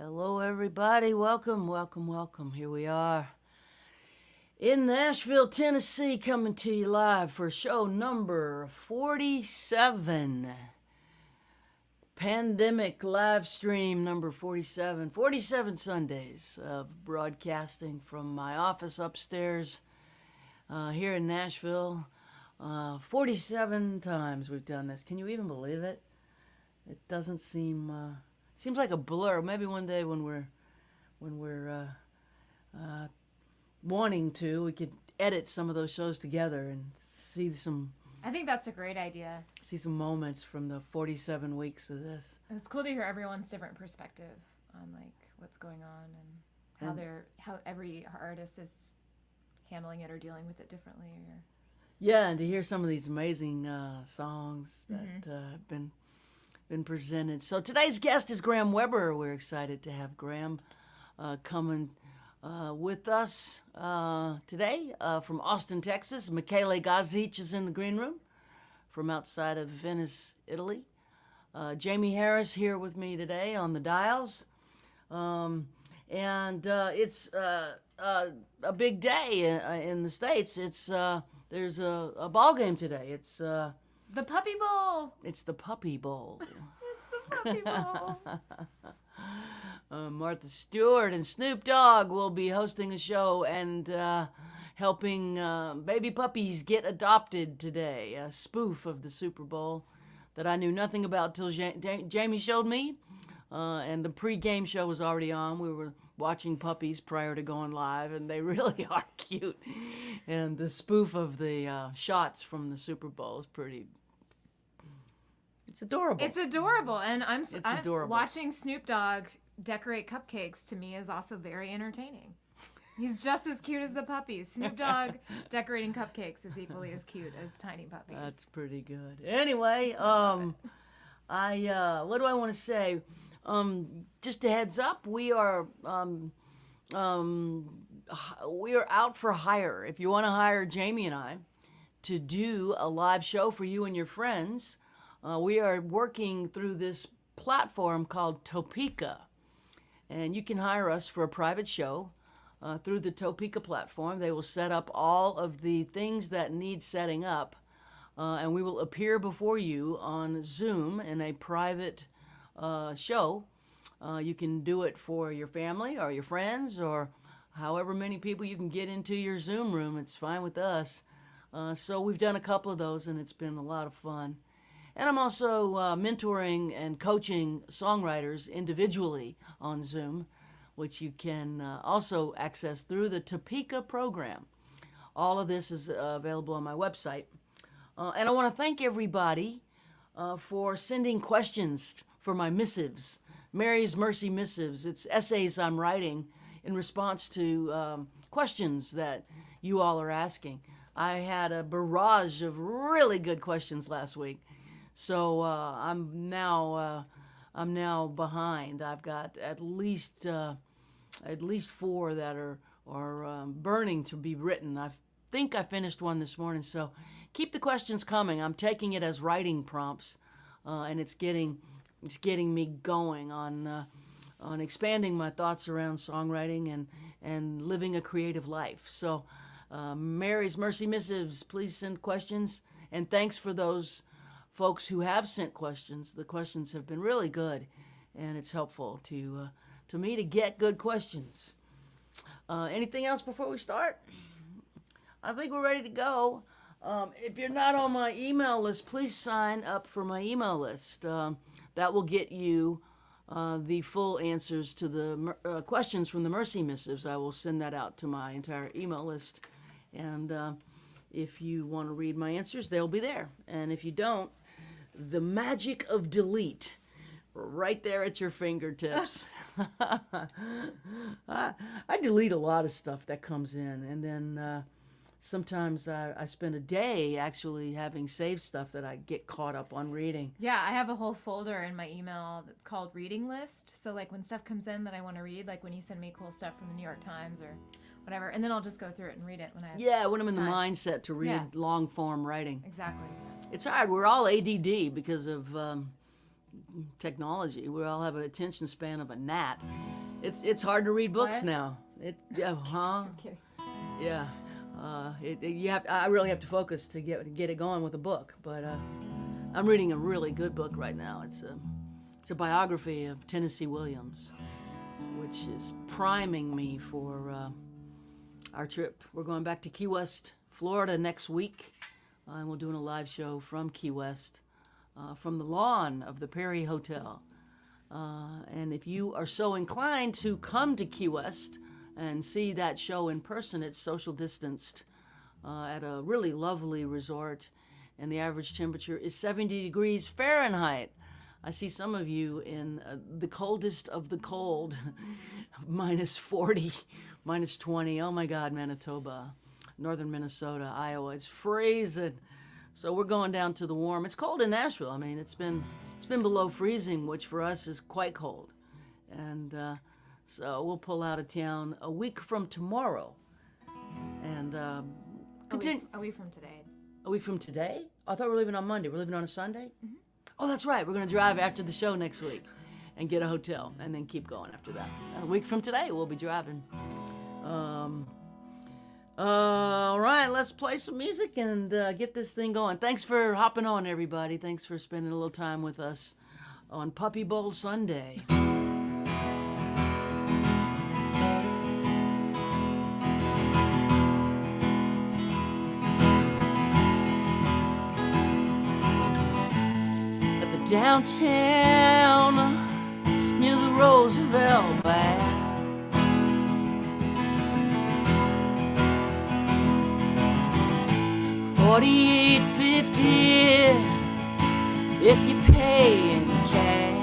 Hello, everybody. Welcome, welcome, welcome. Here we are in Nashville, Tennessee, coming to you live for show number 47. Pandemic live stream number 47. 47 Sundays of broadcasting from my office upstairs here in Nashville. 47 times we've done this. Can you even believe it? It doesn't seem seems like a blur. Maybe one day when we're wanting to, we could edit some of those shows together and see some. I think that's a great idea. See some moments from the 47 weeks of this. It's cool to hear everyone's different perspective on like what's going on and how every artist is handling it or dealing with it differently. Or yeah, and to hear some of these amazing songs that have been presented. So today's guest is Graham Weber. We're excited to have Graham coming with us today from Austin, Texas. Michele Gauthier is in the green room from outside of Venice, Italy. Jaimee Harris here with me today on the dials. And it's a big day in the States. There's a ball game today. It's the Puppy Bowl. It's the Puppy Bowl. It's the Puppy Bowl. Martha Stewart and Snoop Dogg will be hosting a show and helping baby puppies get adopted today. A spoof of the Super Bowl that I knew nothing about till Jaimee showed me. And the pre-game show was already on. We were watching puppies prior to going live, and they really are cute. And the spoof of the shots from the Super Bowl is pretty. It's adorable. It's adorable, and I'm adorable. Watching Snoop Dogg decorate cupcakes to me is also very entertaining. He's just as cute as the puppies. Snoop Dogg decorating cupcakes is equally as cute as tiny puppies. That's pretty good. Anyway, what do I want to say? Just a heads up, we are out for hire. If you want to hire Jaimee and I to do a live show for you and your friends, we are working through this platform called Topeka. And you can hire us for a private show through the Topeka platform. They will set up all of the things that need setting up, and we will appear before you on Zoom in a private show. You can do it for your family or your friends or however many people you can get into your Zoom room. It's fine with us. So we've done a couple of those, and it's been a lot of fun. And I'm also mentoring and coaching songwriters individually on Zoom, which you can also access through the Topeka program. All of this is available on my website. And I want to thank everybody for sending questions for my missives, Mary's Mercy missives. It's essays I'm writing in response to questions that you all are asking. I had a barrage of really good questions last week. So I'm now behind. I've got at least 4 that are burning to be written. I think I finished one this morning. So keep the questions coming. I'm taking it as writing prompts, and it's getting me going on expanding my thoughts around songwriting and living a creative life. So Mary's Mercy missives, please send questions, and thanks for those folks who have sent questions. The questions have been really good, and it's helpful to me to get good questions. Anything else before we start? I think we're ready to go. If you're not on my email list, please sign up for my email list. That will get you the full answers to the questions from the Mercy missives. I will send that out to my entire email list, and if you want to read my answers, they'll be there. And if you don't, the magic of delete, right there at your fingertips. I delete a lot of stuff that comes in, and then sometimes I spend a day actually having saved stuff that I get caught up on reading. Yeah, I have a whole folder in my email that's called Reading List. So like when stuff comes in that I want to read, like when you send me cool stuff from the New York Times or whatever, and then I'll just go through it and read it when I have when I'm in time. the mindset to read long form writing. Exactly. It's hard. We're all ADD because of technology. We all have an attention span of a gnat. It's hard to read books What? now. Huh? I'm kidding. Yeah. I really have to focus to get it going with a book. But I'm reading a really good book right now. It's a biography of Tennessee Williams, which is priming me for our trip. We're going back to Key West, Florida next week, and we're doing a live show from Key West, from the lawn of the Perry Hotel. And if you are so inclined to come to Key West and see that show in person, it's social distanced at a really lovely resort, and the average temperature is 70 degrees Fahrenheit. I see some of you in the coldest of the cold, minus 40, minus 20. Oh my God, Manitoba, northern Minnesota, Iowa. It's freezing. So we're going down to the warm. It's cold in Nashville. I mean, it's been below freezing, which for us is quite cold. And so we'll pull out of town a week from tomorrow. And continue. A week from today. A week from today? I thought we were leaving on Monday. We're leaving on a Sunday? Mm-hmm. Oh, that's right. We're going to drive after the show next week and get a hotel and then keep going after that. A week from today, we'll be driving. All right, let's play some music and get this thing going. Thanks for hopping on, everybody. Thanks for spending a little time with us on Puppy Bowl Sunday. Downtown near the Roosevelt Baths, 48.50 if you pay in cash.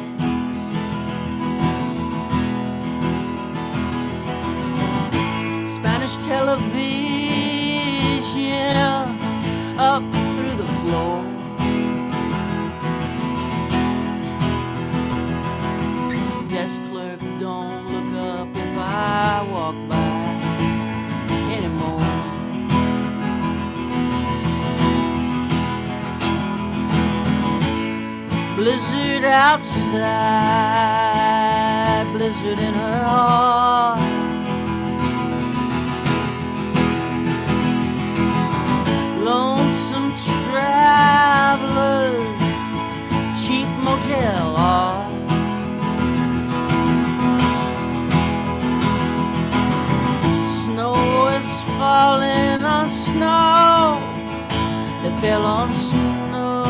Spanish television up through the floor. Desk clerk don't look up if I walk by anymore. Blizzard outside, blizzard in her heart. Lonesome travelers, cheap motel art. Falling on snow that fell on snow.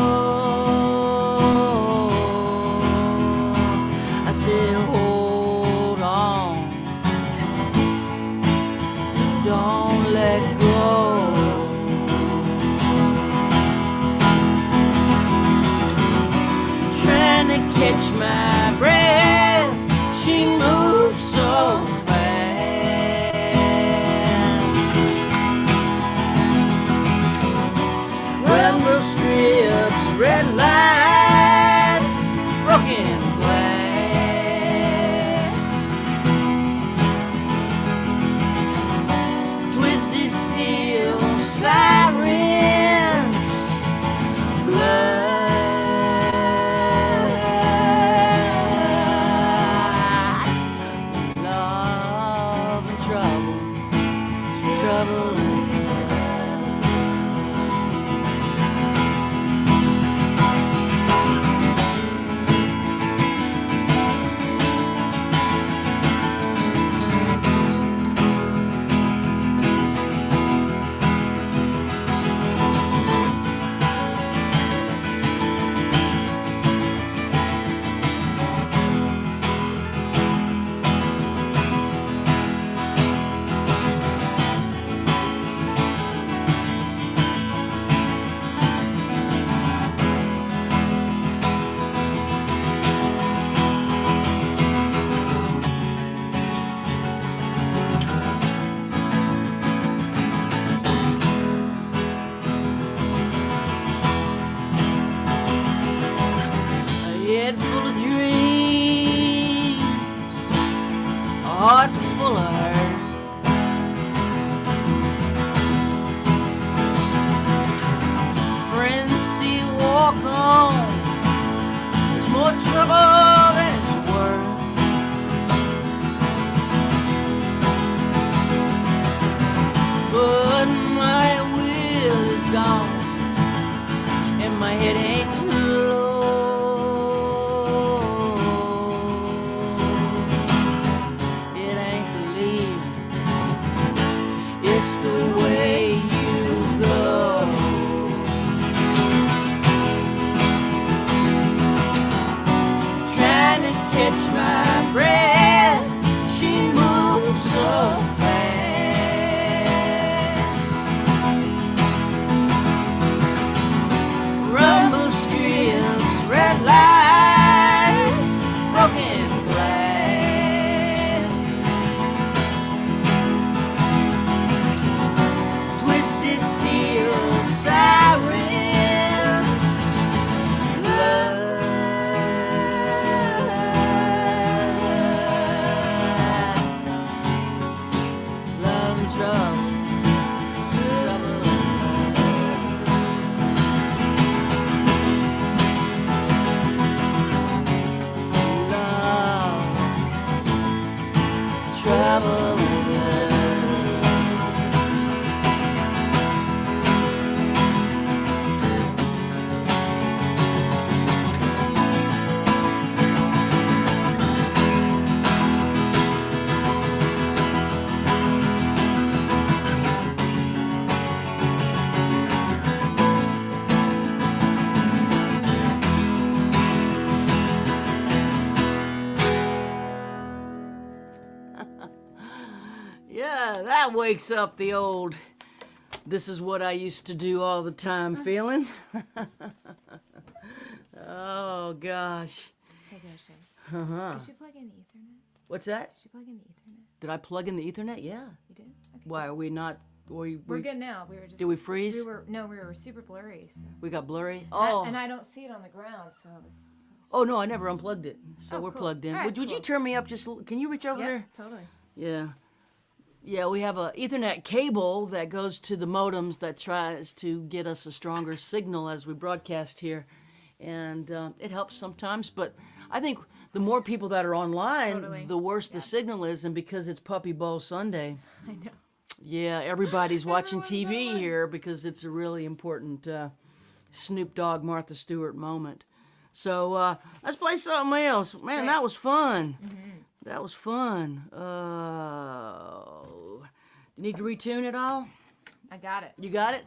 I said, hold on, don't let go. Trying to catch my breath, she moves so strips, red lights, broken glass, twisted steel sirens, blood, love and trouble, trouble. Head full of dreams, a heart full of hurt. Friends see you walk on, there's more trouble than it's worth. But my will is gone and my head hangs low. It ain't the leaving, it's the way you go. Trying to catch my breath, she moves so fast. Rumble streams, red lights, broken glass, twisted steel sirens, love and trouble. Trouble and love. Yeah, that wakes up the old, this is what I used to do all the time feeling. Oh, gosh. Hey, Goshen. Uh-huh. Did you plug in the Ethernet? What's that? Did you plug in the Ethernet? Did I plug in the Ethernet? Yeah. You did? Okay. Why, are we not, We're good now. We were just. did we freeze? We were super blurry. So. We got blurry? Oh. And I don't see it on the ground, so it was. Oh, no, I never unplugged it. So Oh, we're cool. plugged in. All right, Would you cool. turn me up just, can you reach over Yeah, there? totally. Yeah. Yeah, we have a Ethernet cable that goes to the modems that tries to get us a stronger signal as we broadcast here. And it helps sometimes, but I think the more people that are online, Totally. the worse the signal is. And because it's Puppy Bowl Sunday, I know. yeah, everybody's watching Everyone's TV online. here because it's a really important Snoop Dogg, Martha Stewart moment. So let's play something else. Man, Great. that was fun. Mm-hmm. That was fun. You need to retune it all? I got it. You got it?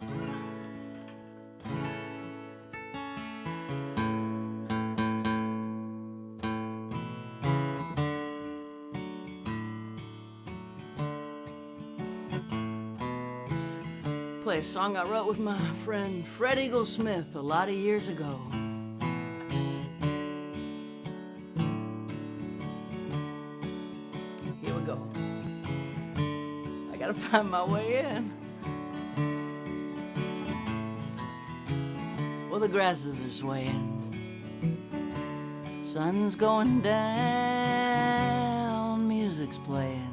Play a song I wrote with my friend Fred Eaglesmith a lot of years ago. Here we go. I gotta find my way in. Well, the grasses are swaying. Sun's going down, music's playing.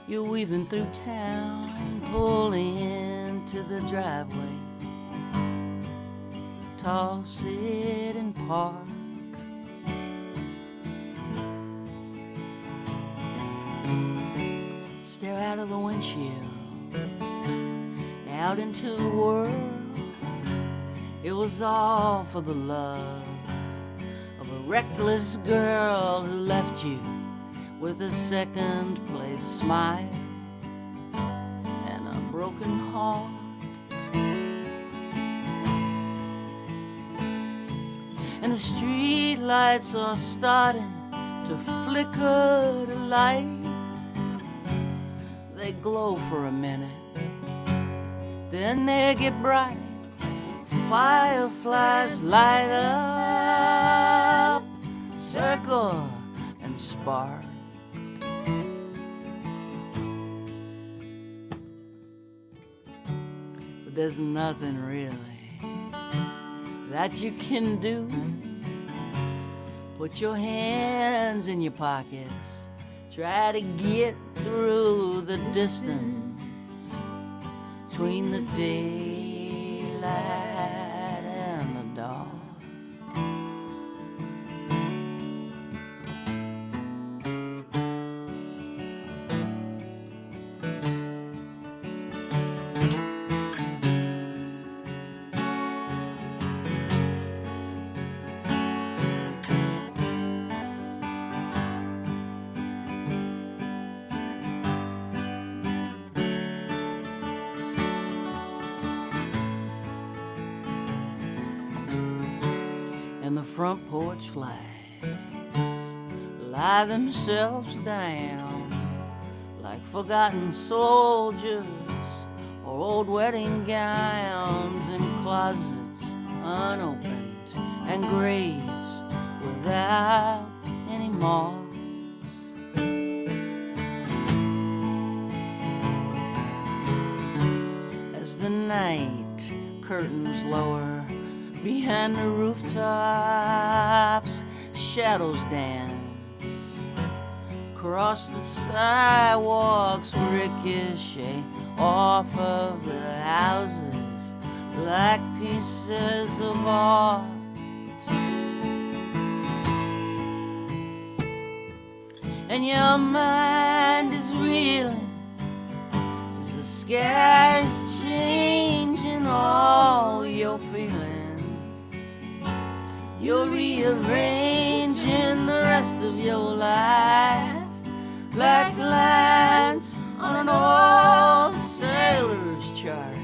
You're weaving through town, pulling into the driveway. Toss it and park. Stare out of the windshield, out into the world. It was all for the love of a reckless girl who left you with a second place smile and a broken heart. And the street lights are starting to flicker to light. They glow for a minute, then they get bright. Fireflies light up, circle and spark. But there's nothing really that you can do. Put your hands in your pockets, try to get through the distance between the daylight and the dawn. the front porch flags lie themselves down like forgotten soldiers or old wedding gowns in closets unopened and graves without any moss. As the night curtains lower behind the rooftops, shadows dance across the sidewalks, ricochet off of the houses like pieces of art. And your mind is reeling as the sky's changing all you're feeling. You're rearranging the rest of your life like lines on an old sailor's chart.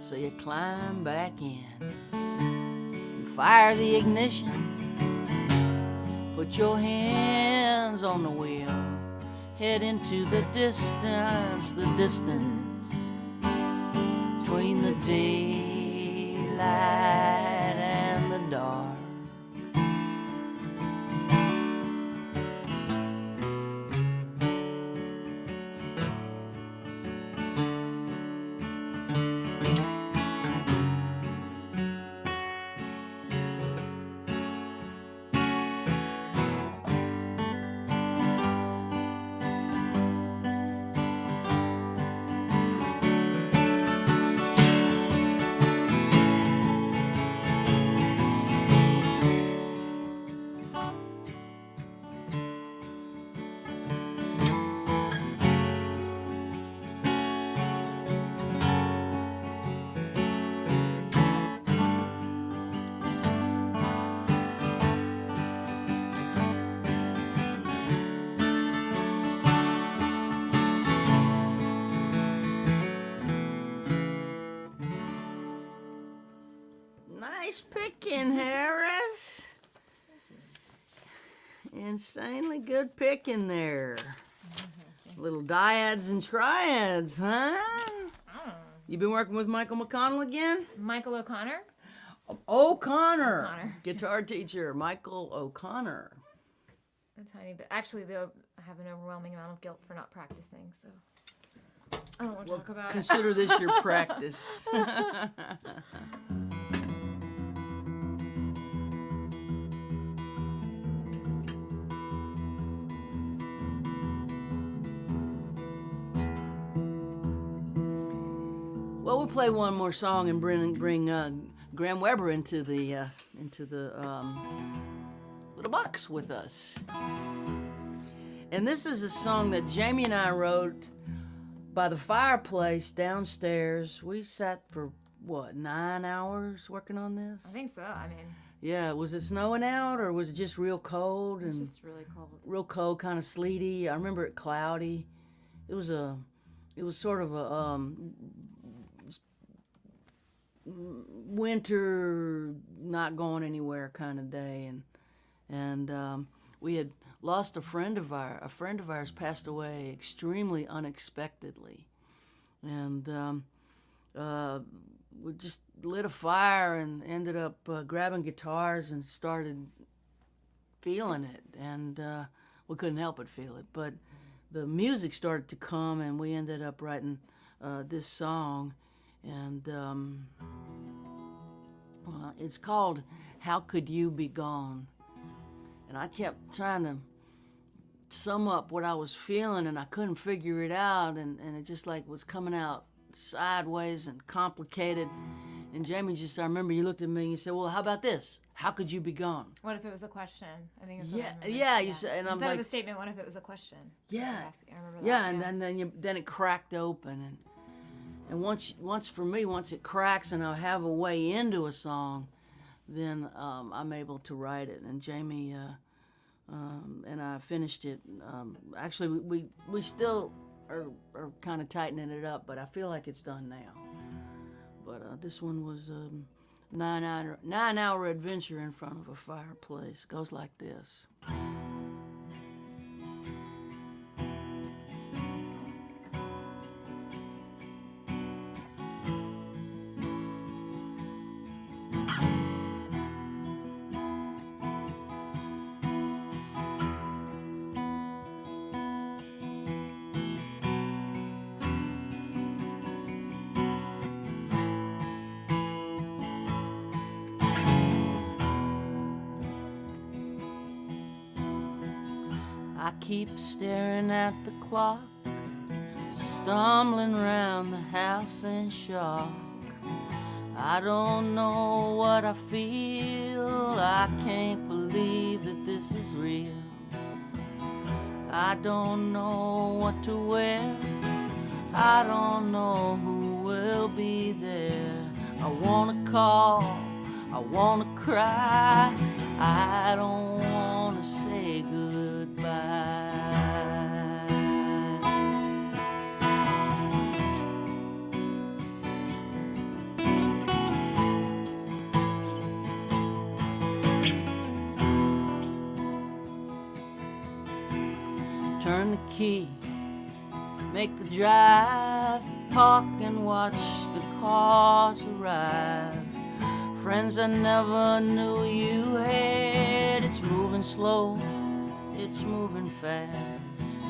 So you climb back in and fire the ignition. Put your hands on the wheel, head into the distance between the daylight and the dark. Nice picking, Harris. Insanely good picking there. Little dyads and triads, huh? You been working with Michael McConnell again? Michael O'Connor? O'Connor. Guitar teacher, Michael O'Connor. A tiny bit. Actually, though, I have an overwhelming amount of guilt for not practicing, so I don't want to talk about it. Consider this your practice. Well, we'll play one more song and bring Graham Weber into the little box with us. And this is a song that Jaimee and I wrote by the fireplace downstairs. We sat for 9 hours working on this? I think so. I mean, yeah. Was it snowing out or was it just real cold? it's just really cold. Real cold, kind of sleety. I remember it cloudy. It was sort of a winter, not going anywhere kind of day, and we had lost a friend of ours passed away extremely unexpectedly, and we just lit a fire and ended up grabbing guitars and started feeling it, and we couldn't help but feel it, but the music started to come and we ended up writing this song. And it's called How Could You Be Gone? And I kept trying to sum up what I was feeling and I couldn't figure it out, and it just like was coming out sideways and complicated. And Jaimee, I remember you looked at me and you said, well, how about this? How could you be gone? What if it was a question? I think it's you said, and I'm instead like, of a statement, what if it was a question? Yeah, I remember that. yeah, and then it cracked open, and once it cracks and I have a way into a song, then I'm able to write it. And Jaimee and I finished it. Actually, we still are kind of tightening it up, but I feel like it's done now. But this one was a 9 hour adventure in front of a fireplace. Goes like this. I keep staring at the clock, stumbling round the house in shock. I don't know what I feel, I can't believe that this is real. I don't know what to wear, I don't know who will be there. I wanna call, I wanna cry, I don't wanna say goodbye. Turn the key, make the drive, park and watch the cars arrive. Friends I never knew you had. It's moving slow, it's moving fast.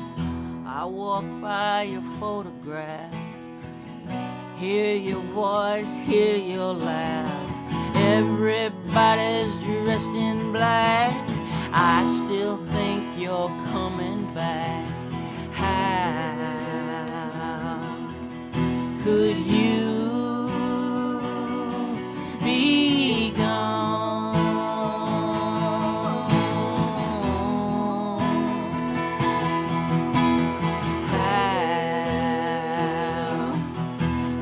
I walk by your photograph, hear your voice, hear your laugh. Everybody's dressed in black, I still think you're coming back. How could you be gone? How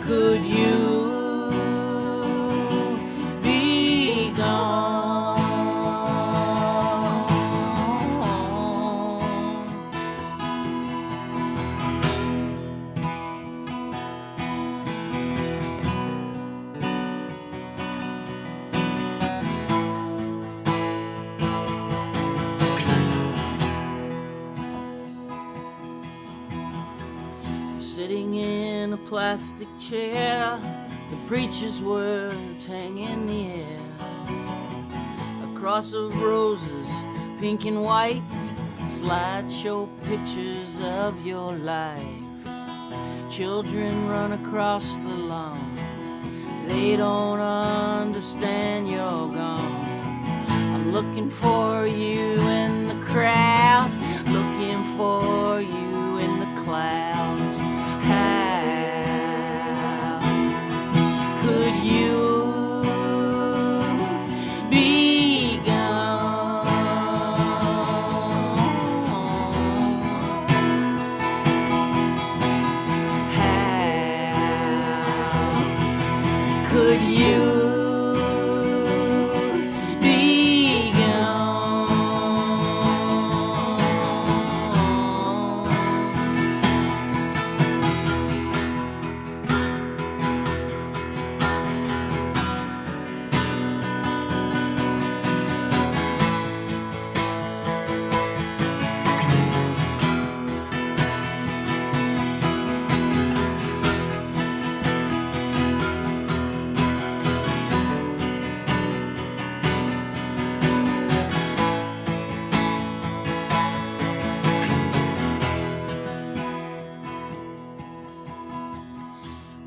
could you be gone? Sitting in a plastic chair, the preacher's words hang in the air. A cross of roses, pink and white, slideshow pictures of your life. Children run across the lawn, they don't understand you're gone. I'm looking for you in the crowd, looking for you in the clouds. How could you be gone? How could you be gone?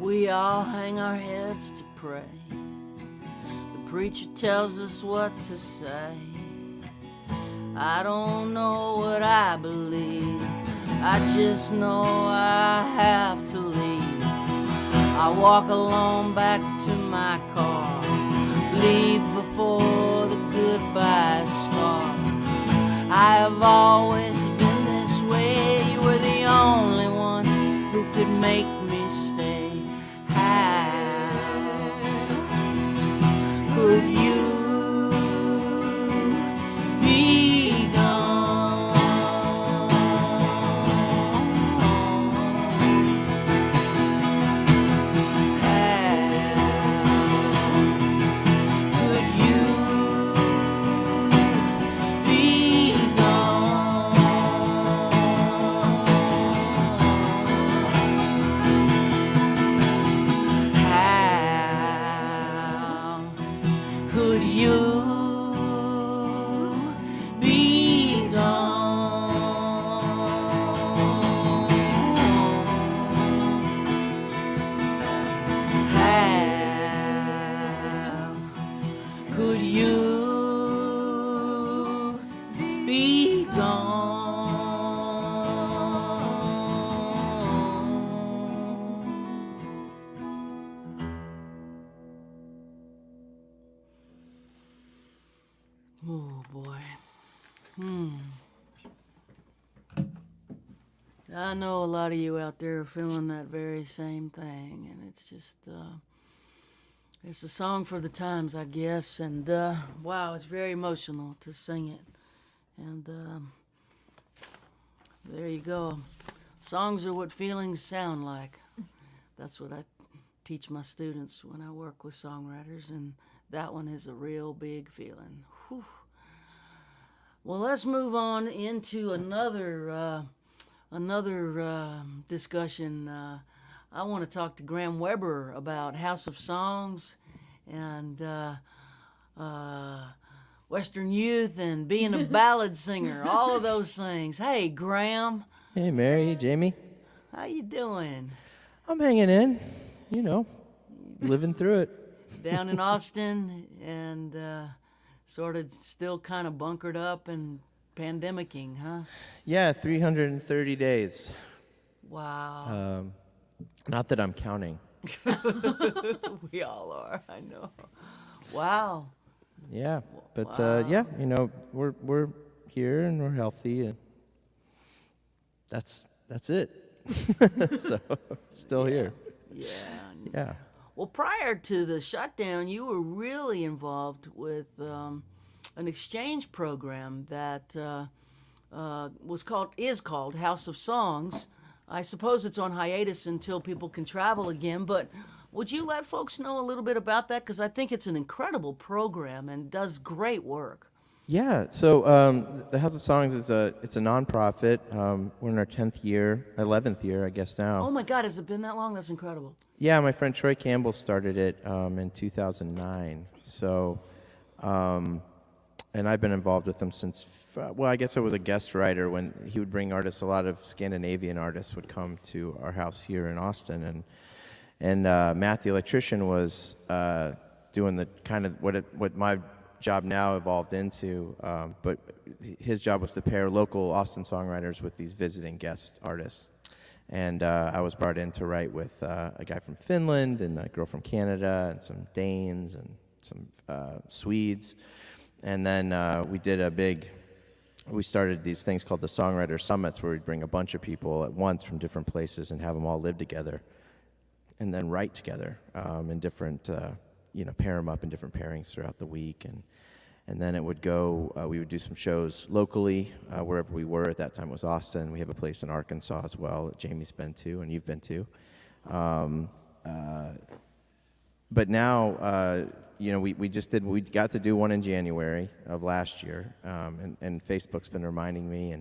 We all hang our heads to pray. The preacher tells us what to say. I don't know what I believe, I just know I have to leave. I walk alone back to my car, leave before the goodbyes start. I have always been this way, you were the only one who could make me stay. How could you be gone? How could you be gone? How could you be gone? Oh boy. I know a lot of you out there are feeling that very same thing, and it's just, it's a song for the times, I guess, and wow, it's very emotional to sing it. And there you go. Songs are what feelings sound like. That's what I teach my students when I work with songwriters, and that one is a real big feeling. Whew. Well, let's move on into another discussion. I want to talk to Graham Weber about House of Songs and Western Youth and being a ballad singer, all of those things. Hey, Graham. Hey, Mary. Hey, Jaimee. How you doing? I'm hanging in, living through it. Down in Austin and sort of still kind of bunkered up and pandemicking, huh? Yeah, 330 days. Wow. Not that I'm counting. We all are, I know. Wow. Yeah, but Wow. we're here and we're healthy, and that's it. So still here. Yeah. Yeah. Well, prior to the shutdown, you were really involved with an exchange program that is called House of Songs. I suppose it's on hiatus until people can travel again, but would you let folks know a little bit about that? Because I think it's an incredible program and does great work. Yeah. So the House of Songs it's a nonprofit. We're in our 11th year, I guess now. Oh my God, has it been that long? That's incredible. Yeah, my friend Troy Campbell started it in 2009. So, and I've been involved with him since, I guess I was a guest writer when he would bring artists. A lot of Scandinavian artists would come to our house here in Austin. And Matt, the electrician, was doing the kind of what my job now evolved into. But his job was to pair local Austin songwriters with these visiting guest artists. And I was brought in to write with a guy from Finland and a girl from Canada and some Danes and some Swedes. And then we started these things called the Songwriter Summits, where we'd bring a bunch of people at once from different places and have them all live together and then write together in different, pair them up in different pairings throughout the week. And then it would go, we would do some shows locally, wherever we were. At that time it was Austin. We have a place in Arkansas as well that Jaimee's been to and you've been to. But now, we got to do one in January of last year. And Facebook's been reminding me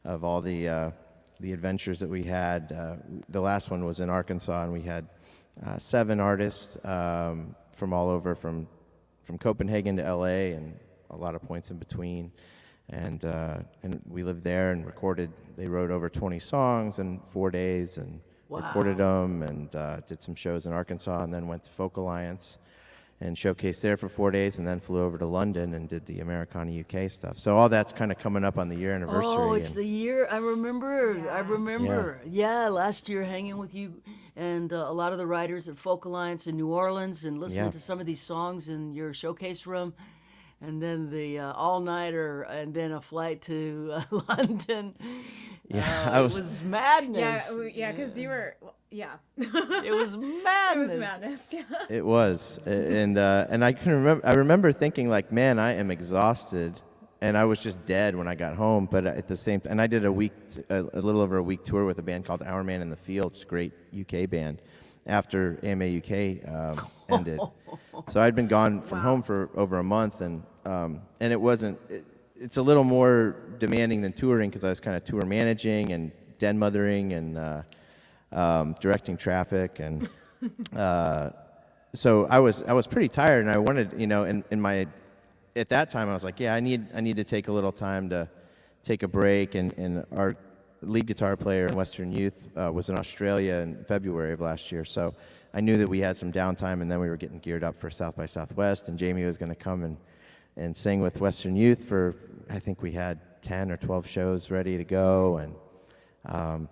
of all the adventures that we had. The last one was in Arkansas, and we had 7 artists from all over, from Copenhagen to LA and a lot of points in between. And we lived there and recorded. They wrote over 20 songs in 4 days and recorded them and did some shows in Arkansas, and then went to Folk Alliance and showcased there for 4 days, and then flew over to London and did the Americana UK stuff. So all that's kind of coming up on the year anniversary. Oh, it's the year. I remember. Yeah, last year hanging with you and a lot of the writers at Folk Alliance in New Orleans and listening to some of these songs in your showcase room. And then the all-nighter, and then a flight to London. Yeah, it was madness. Because you were, It was madness. It was madness, yeah. It was, and I can remember. I remember thinking, like, man, I am exhausted, and I was just dead when I got home. But at the same time, and I did a little over a week tour with a band called Our Man in the Field, it's a great UK band, after AMA UK ended. So I'd been gone from home for over a month, and it wasn't. It's a little more demanding than touring because I was kind of tour managing and den mothering and directing traffic, and so I was pretty tired, and I wanted, at that time I was like, yeah, I need to take a little time to take a break, and our lead guitar player in Western Youth was in Australia in February of last year, so I knew that we had some downtime, and then we were getting geared up for South by Southwest, and Jaimee was going to come and sing with Western Youth for, I think we had 10 or 12 shows ready to go, and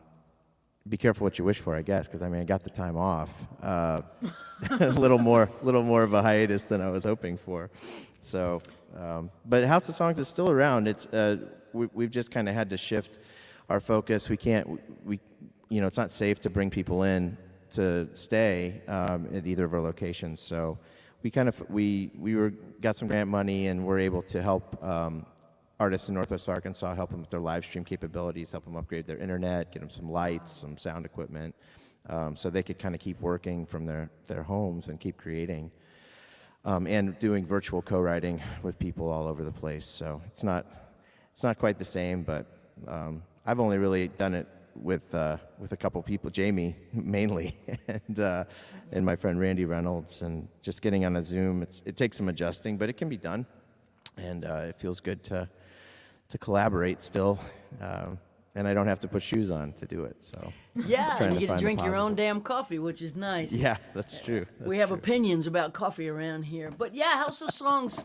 be careful what you wish for, I guess, because I got the time off, a little more of a hiatus than I was hoping for. So, but House of Songs is still around. We've just kind of had to shift our focus. It's not safe to bring people in to stay at either of our locations. So we got some grant money, and we're able to help artists in Northwest Arkansas, help them with their live stream capabilities, help them upgrade their internet, get them some lights, some sound equipment, so they could kind of keep working from their homes and keep creating, and doing virtual co-writing with people all over the place. So it's not quite the same, but I've only really done it with a couple people, Jaimee mainly, and my friend Randy Reynolds, and just getting on a Zoom. It takes some adjusting, but it can be done, and it feels good to collaborate still, and I don't have to put shoes on to do it. So Yeah, and you get to find the drink your own positive. damn coffee, which is nice. Yeah, that's true. We have opinions about coffee around here. But yeah, House of Songs,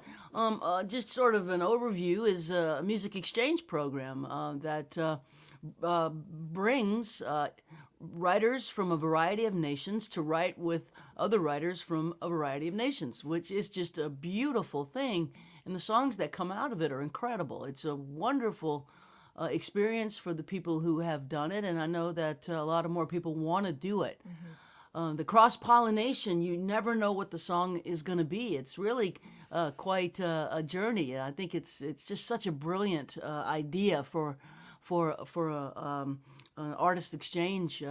just sort of an overview, is a music exchange program that brings writers from a variety of nations to write with other writers from a variety of nations, which is just a beautiful thing. And the songs that come out of it are incredible. It's a wonderful experience for the people who have done it, and I know that a lot of more people want to do it. The cross-pollination, you never know what the song is going to be. It's really quite a journey. I think it's just such a brilliant idea for an artist exchange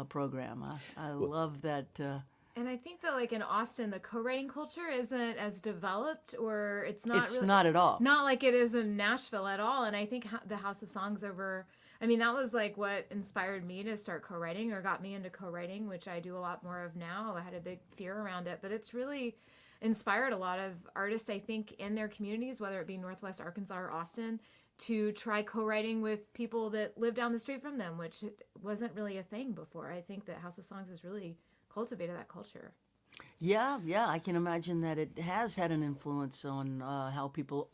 program. I love that. And I think that, like, in Austin, the co-writing culture isn't as developed, or it's not It's really, not at all. not like it is in Nashville at all. And I think the House of Songs that was like what inspired me to start co-writing, or got me into co-writing, which I do a lot more of now. I had a big fear around it, but it's really inspired a lot of artists, I think, in their communities, whether it be Northwest Arkansas or Austin, to try co-writing with people that live down the street from them, which wasn't really a thing before. I think that House of Songs has really cultivated that culture. Yeah, I can imagine that it has had an influence on how people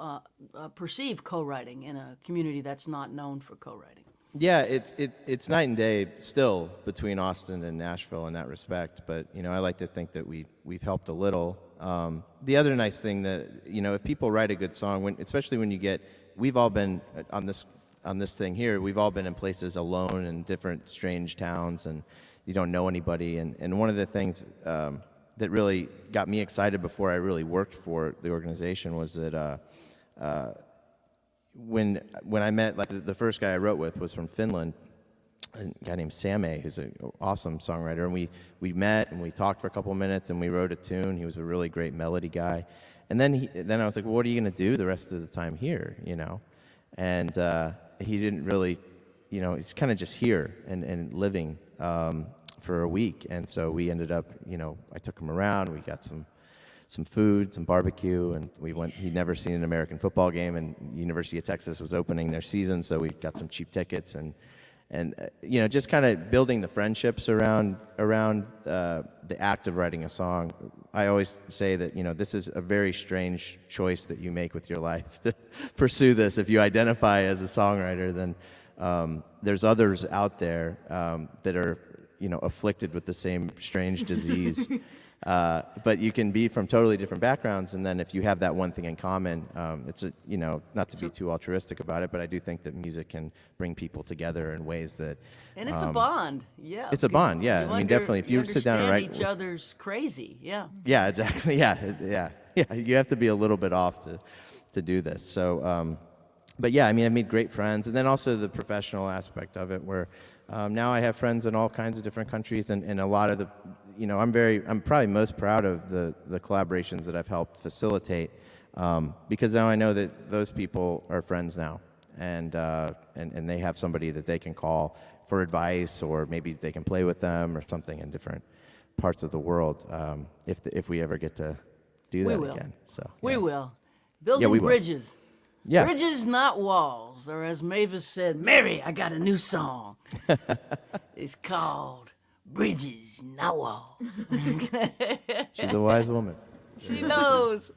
perceive co-writing in a community that's not known for co-writing. Yeah, it's night and day still between Austin and Nashville in that respect. But I like to think that we've helped a little. The other nice thing that if people write a good song, especially when we've all been on this thing here. We've all been in places alone in different strange towns, and you don't know anybody. And one of the things that really got me excited before I really worked for the organization was that when I met, like, the first guy I wrote with was from Finland, a guy named Jaimee, who's an awesome songwriter, and we met and we talked for a couple of minutes and we wrote a tune. He was a really great melody guy, and then I was like, well, what are you going to do the rest of the time here, And he didn't really, he's kind of just here and living for a week, and so we ended up, I took him around. We got some food, some barbecue, and we went. He'd never seen an American football game, and University of Texas was opening their season, so we got some cheap tickets, and just kind of building the friendships around the act of writing a song. I always say that this is a very strange choice that you make with your life to pursue this. If you identify as a songwriter, then there's others out there that are afflicted with the same strange disease. But you can be from totally different backgrounds, and then if you have that one thing in common, it's not to be too altruistic about it, but I do think that music can bring people together in ways that. And it's a bond, yeah. It's a bond, yeah. Definitely. If you sit down and write, each other's crazy, yeah. Yeah, exactly. Yeah. You have to be a little bit off to do this. So, but yeah, I made great friends, and then also the professional aspect of it, where now I have friends in all kinds of different countries, and a lot of the, I'm probably most proud of the collaborations that I've helped facilitate, because now I know that those people are friends now, and they have somebody that they can call for advice, or maybe they can play with them or something in different parts of the world, if we ever get to do that will. again. So We yeah. will. Building we will. bridges. Yeah. Bridges, not walls. Or as Mavis said, Mary, I got a new song. It's called Bridges, Not Walls. She's a wise woman. She knows.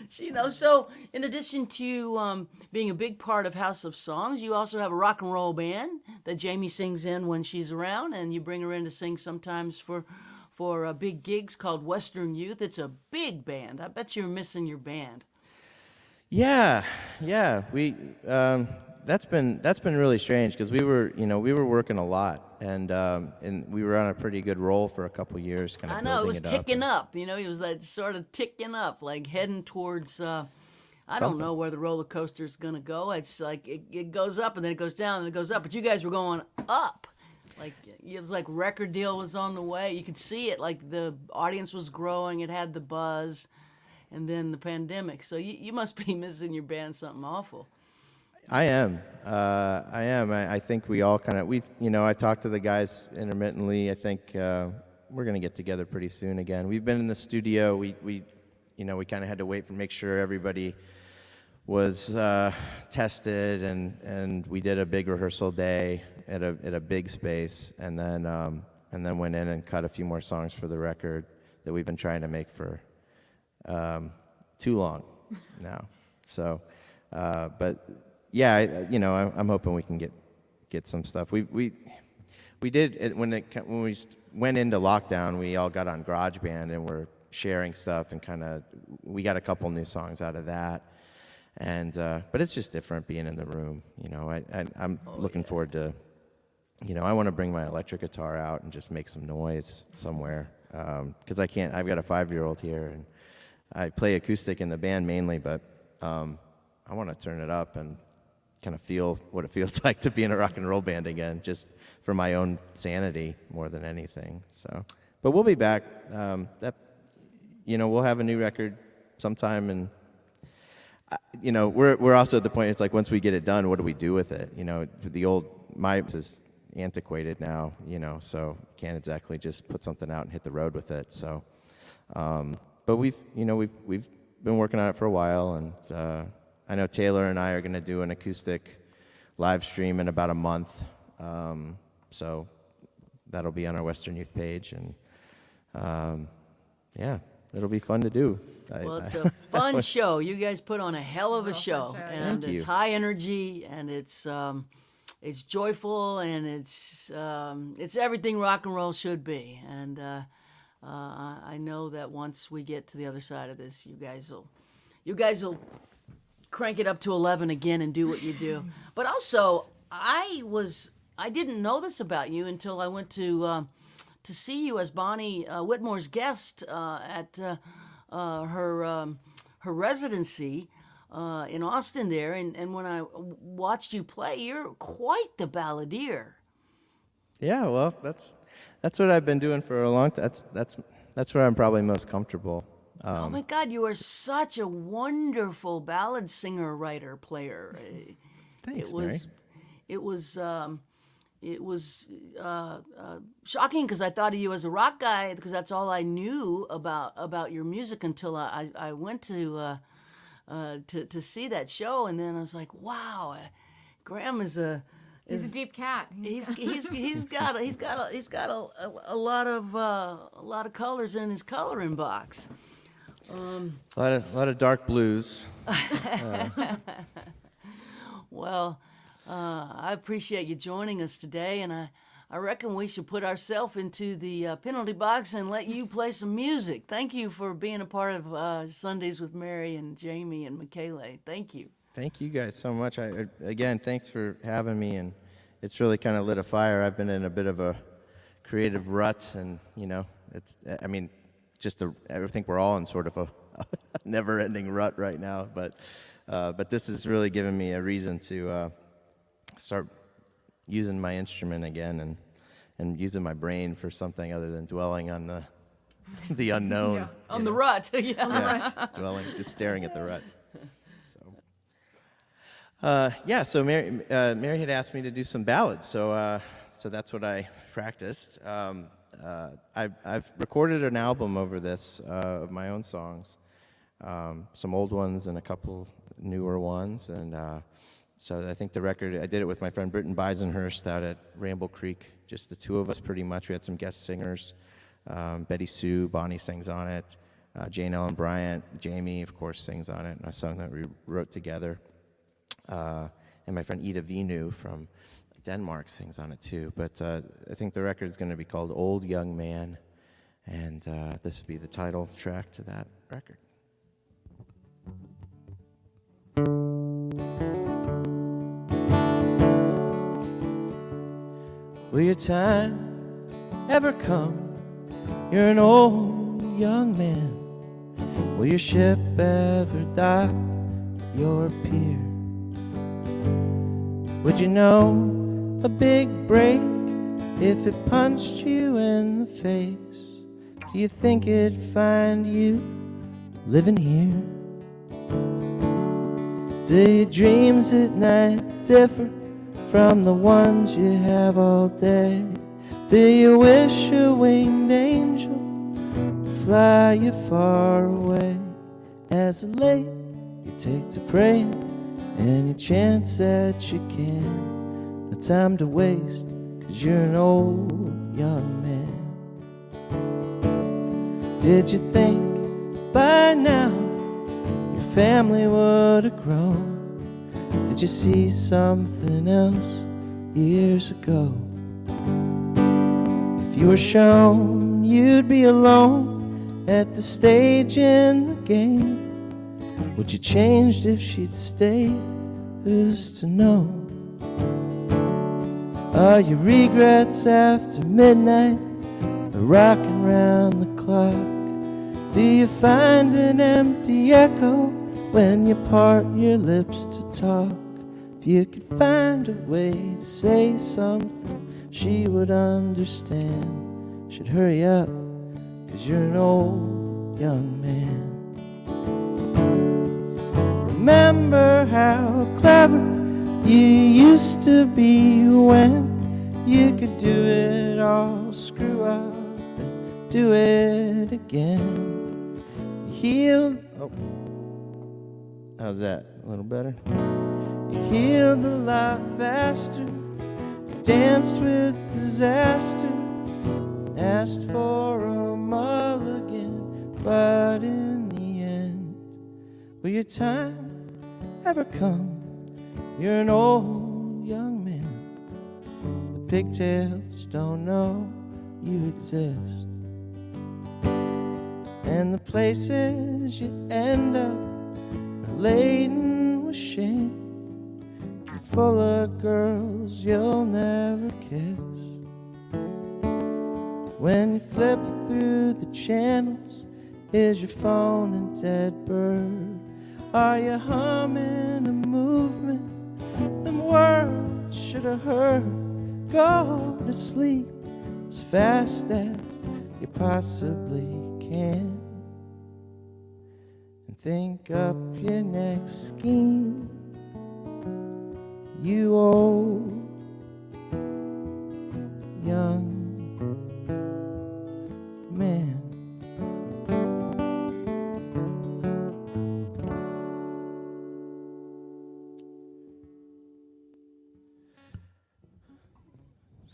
She knows. So, in addition to being a big part of House of Songs, you also have a rock and roll band that Jaimee sings in when she's around, and you bring her in to sing sometimes for big gigs called Western Youth. It's a big band. I bet you're missing your band. Yeah. We that's been really strange because we were working a lot, and we were on a pretty good roll for a couple years, kind of I know, it was building ticking up. You know, it was like sort of ticking up, like heading towards, I don't Something. know where the roller coaster's going to go. It's like it goes up and then it goes down and it goes up. But you guys were going up. Like, it was like record deal was on the way. You could see it, like the audience was growing. It had the buzz. And then the pandemic. So you must be missing your band something awful. I am. I think we all kind of, I talked to the guys intermittently. I think we're going to get together pretty soon again. We've been in the studio. We kind of had to wait for make sure everybody was tested, and we did a big rehearsal day at a big space, and then went in and cut a few more songs for the record that we've been trying to make for too long now. So, but yeah, I'm hoping we can get some stuff. We did when we went into lockdown. We all got on GarageBand and we're sharing stuff, and we got a couple new songs out of that. And but it's just different being in the room. I'm looking forward to. I want to bring my electric guitar out and just make some noise somewhere, because I can't. I've got a 5-year-old here, and I play acoustic in the band mainly, but I want to turn it up and kind of feel what it feels like to be in a rock and roll band again, just for my own sanity more than anything. So, but we'll be back. We'll have a new record sometime, and we're also at the point. It's like once we get it done, what do we do with it? The old is antiquated now. So can't exactly just put something out and hit the road with it. So. But we've been working on it for a while, and I know Taylor and I are going to do an acoustic live stream in about a month, so that'll be on our Western Youth page, and yeah, it'll be fun to do. Well, it's a fun show. You guys put on a hell of a It's a show, real fun show, yeah. and Thank it's you. high energy, and it's joyful, and it's everything rock and roll should be, and. I know that once we get to the other side of this, you guys will crank it up to 11 again and do what you do. But also, I didn't know this about you until I went to see you as Bonnie Whitmore's guest at her residency in Austin there, and when I watched you play, you're quite the balladeer. Yeah, well, that's what I've been doing for a long time. That's where I'm probably most comfortable. Oh my God, you are such a wonderful ballad singer, writer, player. Thanks, it was, Mary. it was shocking because I thought of you as a rock guy because that's all I knew about your music until I went to see that show, and then I was like, wow, Graham is a. He's a deep cat. He's got a lot of colors in his coloring box. A lot of dark blues. Well, I appreciate you joining us today, and I reckon we should put ourselves into the penalty box and let you play some music. Thank you for being a part of Sundays with Mary and Jaimee and Michele. Thank you. Thank you guys so much. Again, thanks for having me, and it's really kind of lit a fire. I've been in a bit of a creative rut, and I think we're all in sort of a never-ending rut right now. But this has really given me a reason to start using my instrument again and using my brain for something other than dwelling on the unknown. Yeah. On the rut, yeah. Yeah, just staring at the rut. So Mary had asked me to do some ballads, so that's what I practiced. I've recorded an album over this of my own songs, some old ones and a couple newer ones, and so I think the record, I did it with my friend Britton Beisenhurst out at Ramble Creek, just the two of us pretty much. We had some guest singers, Betty Sue, Bonnie sings on it, Jane Ellen Bryant, Jaimee, of course, sings on it, a song that we wrote together, and my friend Ida Vinu from Denmark sings on it too. But I think the record is going to be called Old Young Man, and this will be the title track to that record. Will your time ever come? You're an old young man. Will your ship ever dock at your pier? Would you know a big break if it punched you in the face? Do you think it'd find you living here? Do your dreams at night differ from the ones you have all day? Do you wish a winged angel would fly you far away? As of late you take to praying any chance that you can. No time to waste, 'cause you're an old young man. Did you think by now your family would have grown? Did you see something else years ago? If you were shown you'd be alone at the stage in the game, would you change if she'd stayed? Who's to know? Are your regrets after midnight or rocking round the clock? Do you find an empty echo when you part your lips to talk? If you could find a way to say something she would understand, should hurry up, 'cause you're an old young man. Remember how clever you used to be when you could do it all, screw up and do it again. You healed, oh, how's that? A little better? You healed a lot faster, danced with disaster, asked for a mulligan, but in the end, will your time ever come? You're an old young man. The pigtails don't know you exist, and the places you end up are laden with shame, and full of girls you'll never kiss. When you flip through the channels, is your phone a dead bird? Are you humming a movement them words should have heard? Go to sleep as fast as you possibly can, and think up your next scheme, you old young man.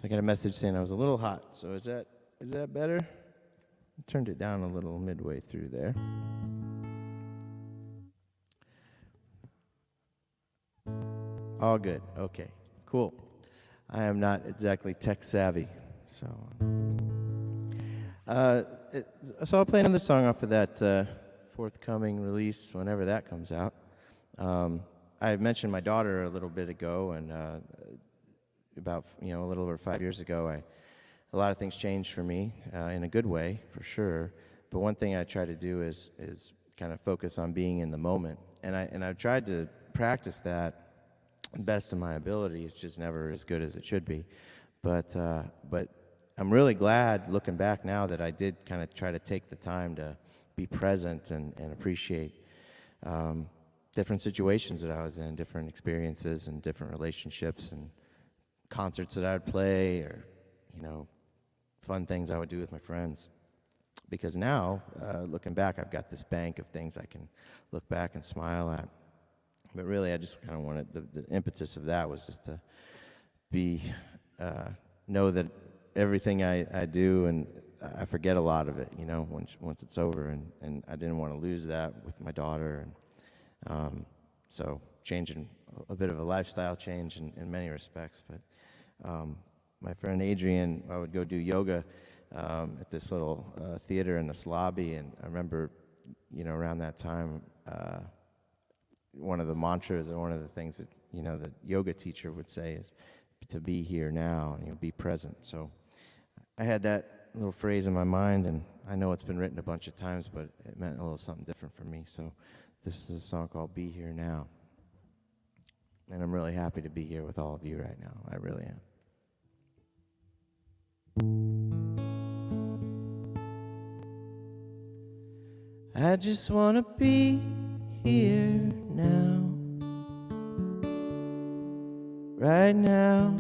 I got a message saying I was a little hot, so is that better? I turned it down a little midway through there. All good. Okay, cool. I am not exactly tech savvy, so so I'll play another song off of that forthcoming release whenever that comes out. I mentioned my daughter a little bit ago, and about a little over 5 years ago, a lot of things changed for me in a good way, for sure. But one thing I try to do is kind of focus on being in the moment, and I've tried to practice that best of my ability. It's just never as good as it should be. But I'm really glad, looking back now, that I did kind of try to take the time to be present and appreciate different situations that I was in, different experiences and different relationships and concerts that I would play, or fun things I would do with my friends. Because now, looking back, I've got this bank of things I can look back and smile at. But really, I just kind of wanted, the impetus of that was just to be, know that everything I do, and I forget a lot of it, you know, once it's over, and I didn't want to lose that with my daughter, and so changing a bit of a lifestyle change in many respects. But my friend Adrian, I would go do yoga at this little theater in this lobby, and I remember, you know, around that time, one of the mantras or one of the things that, you know, the yoga teacher would say is to be here now, and, you know, be present. So I had that little phrase in my mind, and I know it's been written a bunch of times, but it meant a little something different for me. So this is a song called Be Here Now. And I'm really happy to be here with all of you right now. I really am. I just want to be here now, right now,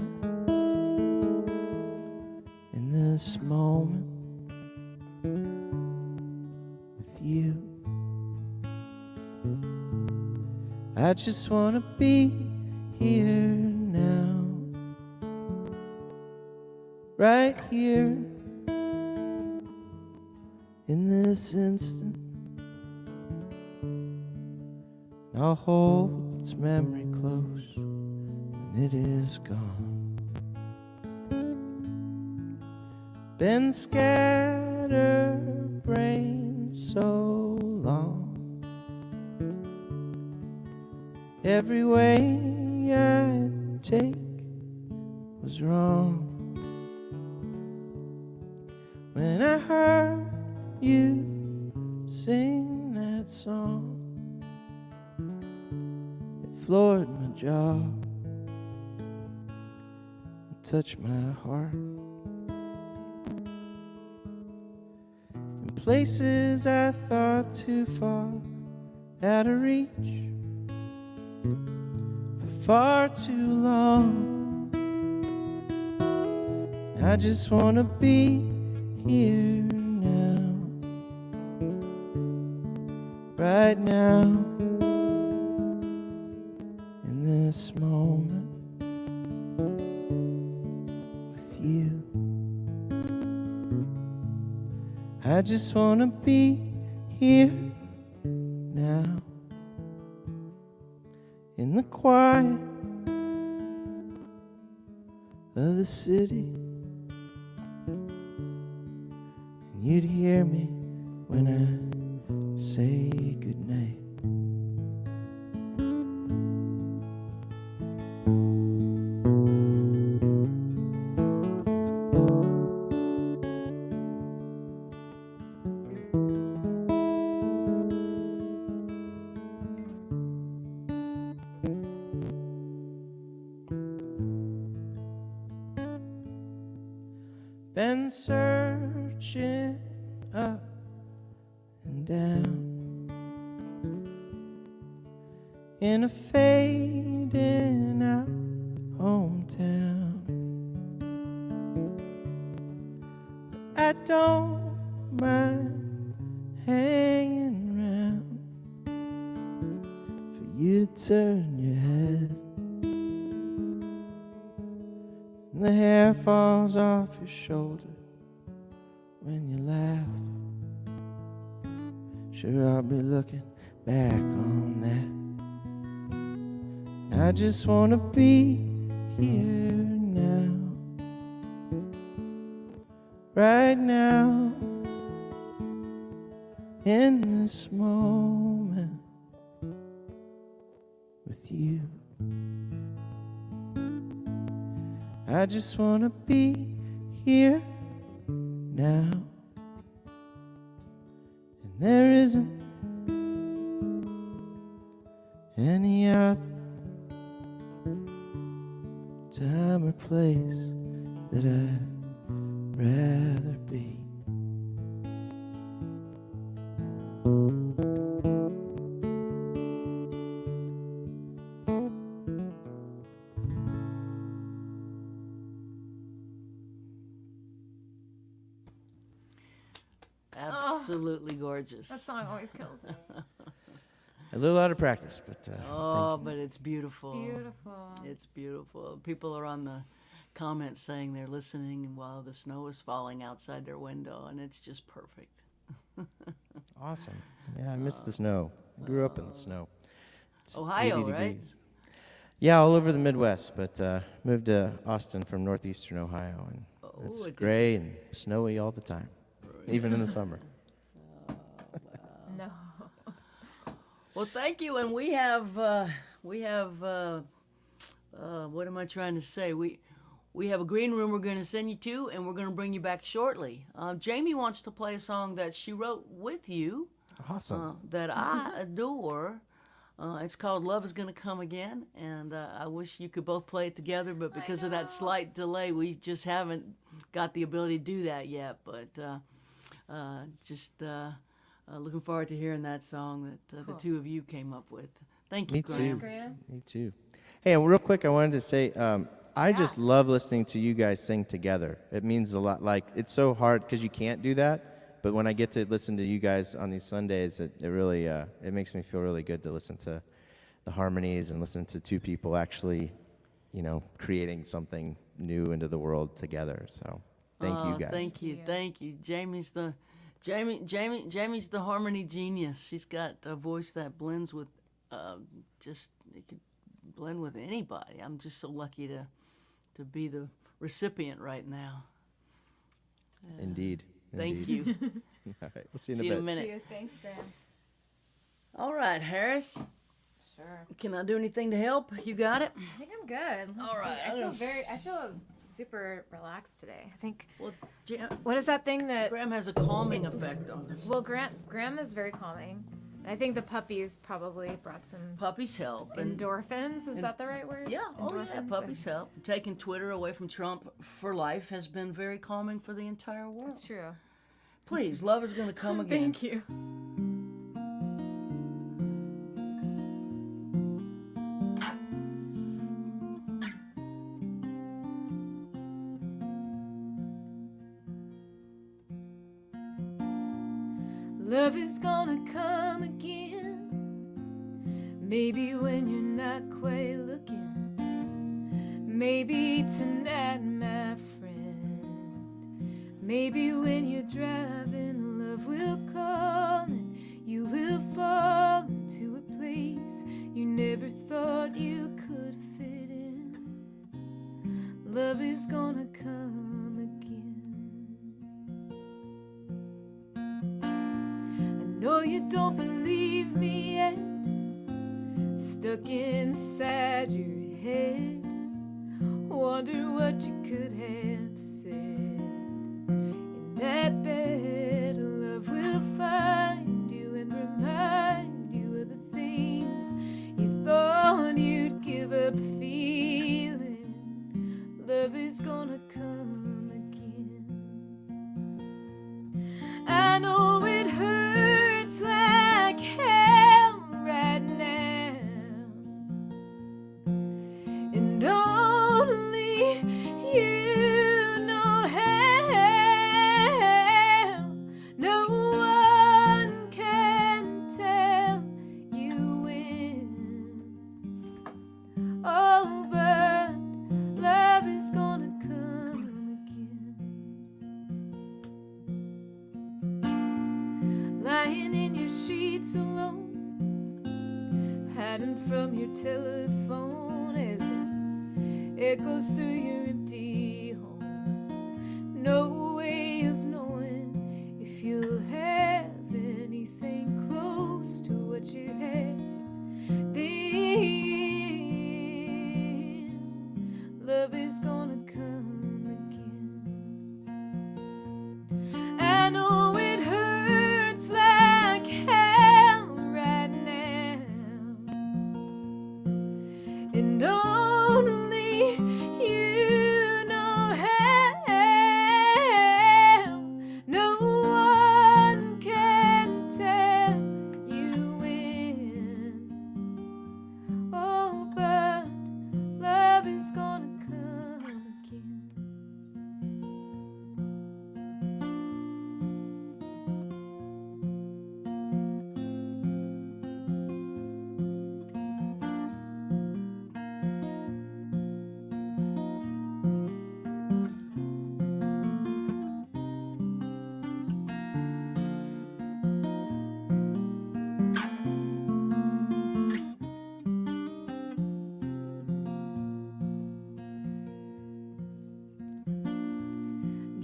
in this moment with you. I just want to be here now, right here, in this instant. I'll hold its memory close when it is gone. Been scattered brain so long, every way I take was wrong. When I heard you sing that song, floored my jaw and touched my heart. In places I thought too far out of reach for far too long, I just want to be here now, right now, this moment with you. I just want to be here now, in the quiet of the city, and you'd hear me when I say goodnight. Been searching up and down in a fading out hometown. I don't mind hanging around for you to turn your head, and the hair falls off your shoulder when you laugh. Sure, I'll be looking back on that. I just want to be here now, right now, in this moment with you. I just want to be here now, and there isn't any other time or place that I'd rather be. absolutely gorgeous. That song always kills me. A little out of practice, but Oh, but it's beautiful. Beautiful. It's beautiful. People are on the comments saying they're listening while the snow is falling outside their window, and it's just perfect. awesome. Yeah, I miss the snow. I grew up in the snow. It's Ohio, 80 right? degrees. Yeah, all over the Midwest, but moved to Austin from northeastern Ohio, and it's gray and snowy all the time, even in the summer. No. Well, thank you, and we have what am I trying to say? We have a green room we're going to send you to, and we're going to bring you back shortly. Jaimee wants to play a song that she wrote with you Awesome. that I adore. It's called Love Is Gonna Come Again, and I wish you could both play it together, but because of that slight delay, we just haven't got the ability to do that yet. But looking forward to hearing that song that the two of you came up with. Thank you, Me Graham. too. Graham. Me too. Hey, and real quick, I wanted to say, I just love listening to you guys sing together. It means a lot. Like, it's so hard because you can't do that. But when I get to listen to you guys on these Sundays, it really it makes me feel really good to listen to the harmonies and listen to two people actually, creating something new into the world together. So thank you guys. Thank you. Jamie's the harmony genius. She's got a voice that blends with it could blend with anybody. I'm just so lucky to be the recipient right now. Indeed. Thank you. All right, we'll see you in a bit. See you. Thanks, Graham. All right, Harris. Sure. Can I do anything to help? You got it? I think I'm good. All right, I feel super relaxed today. I think. Well, What is that thing that? Graham has a calming effect on us. Well, Graham is very calming. I think the puppies probably brought some Puppies help. endorphins. Is that the right word? Yeah, Endorphins puppies help. Taking Twitter away from Trump for life has been very calming for the entire world. That's true. Please, love is going to come again. Thank you. Love is gonna come again. Maybe when you're not quite looking. Maybe tonight, my friend. Maybe when you're driving, love will call and you will fall into a place you never thought you could fit in. Love is gonna come again. No, you don't believe me yet. Stuck inside your head. Wonder what you could have said. In that bed, love will find you and remind you of the things you thought you'd give up feeling. Love is gonna come again. I know it hurts like hell right now, and only you know how. No one can tell you when. Oh, but love is gonna come again. Lying in your sheets alone, hiding from your telephone as it echoes through your empty home. No way of knowing if you'll have anything close to what you had then. Love is gonna come again. I know it hurts like hell right now, and only you know how. No one can tell you when. Oh, but love is gonna come again.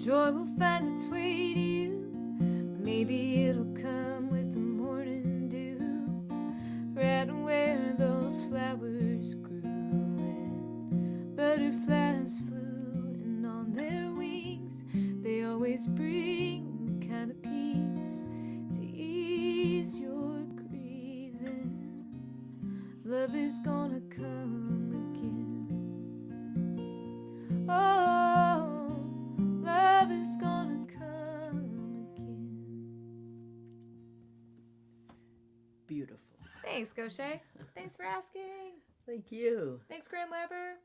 Joy will find its way to you. Maybe it'll come with the morning dew, right where those flowers grew, and butterflies flew, and on their wings they always bring the kind of peace to ease your grieving. Love is gonna come again. Oh, love is gonna come again. Beautiful. Thanks, Gauthier. Thanks for asking. Thank you. Thanks, Graham Weber.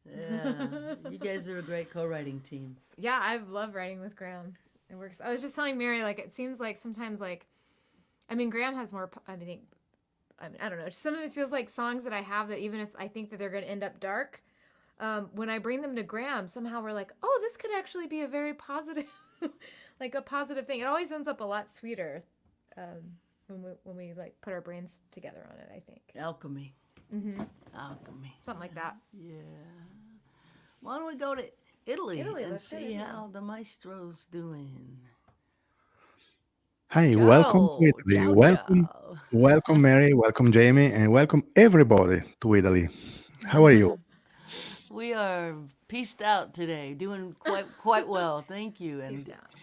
Yeah, you guys are a great co-writing team. Yeah, I love writing with Graham. It works. I was just telling Mary, like, it seems like sometimes, like, I mean, Graham has more, I don't know. It sometimes feels like songs that I have that even if I think that they're going to end up dark, when I bring them to Graham, somehow we're like, oh, this could actually be a very positive, like a positive thing. It always ends up a lot sweeter when we like put our brains together on it, I think. Alchemy. Mm-hmm. Alchemy. Something like that. Yeah. Why don't we go to Italy and let's go to see Italy. how the maestro's doing? Hi, welcome to Ciao. Italy. Ciao, Welcome, ciao. welcome, Mary. Welcome, Jamie, and welcome everybody to Italy. How are you? We are pieced out today, doing quite well. Thank you. Peace out.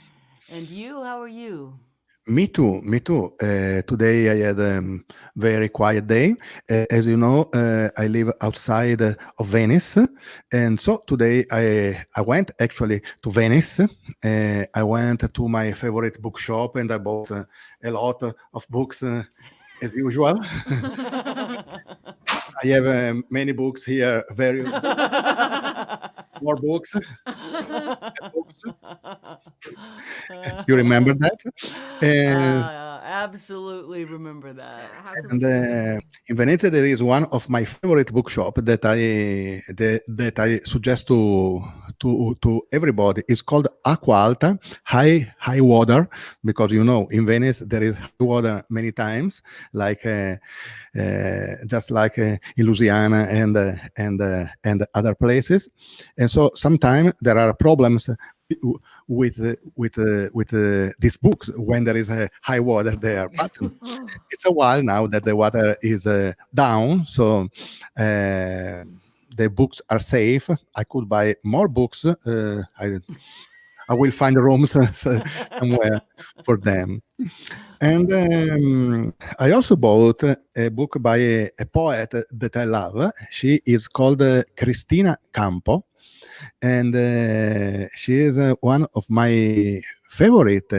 And you, how are you? Me too, me too. Today I had a very quiet day. As you know, I live outside of Venice, and so today I went actually to Venice. I went to my favorite bookshop and I bought a lot of books as usual. I have many books here, very more books. You remember that? And Absolutely remember that. Yeah, how could we And forget? in Venice, there is one of my favorite bookshop that I suggest to everybody. It's called Acqua Alta, high water, because you know in Venice there is high water many times, like just like in Louisiana and other places, and so sometimes there are problems with these books when there is a high water there, but Oh, it's a while now that the water is down, so the books are safe. I could buy more books. I will find rooms somewhere for them. And I also bought a book by a poet that I love. She is called Cristina Campo, and she is one of my favorite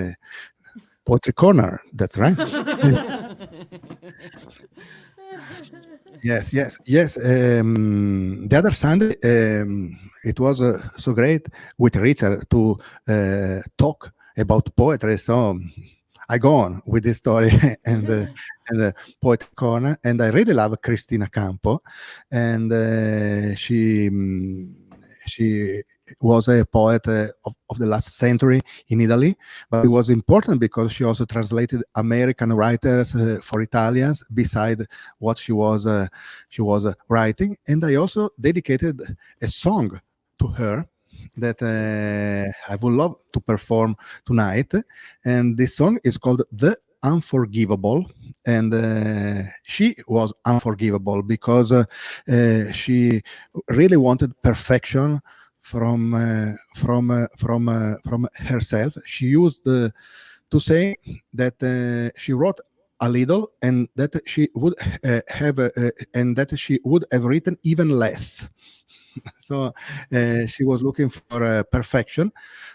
poetry corner. That's right. Yes. The other Sunday, it was so great with Richard to talk about poetry. So I go on with this story and the poetry corner, and I really love Cristina Campo, and she was a poet of the last century in Italy, but it was important because she also translated American writers for Italians beside what she was writing. And I also dedicated a song to her that I would love to perform tonight. And this song is called The Unforgivable. And she was unforgivable because she really wanted perfection from herself. She used to say that she wrote a little and that she would and that she would have written even less. So she was looking for perfection.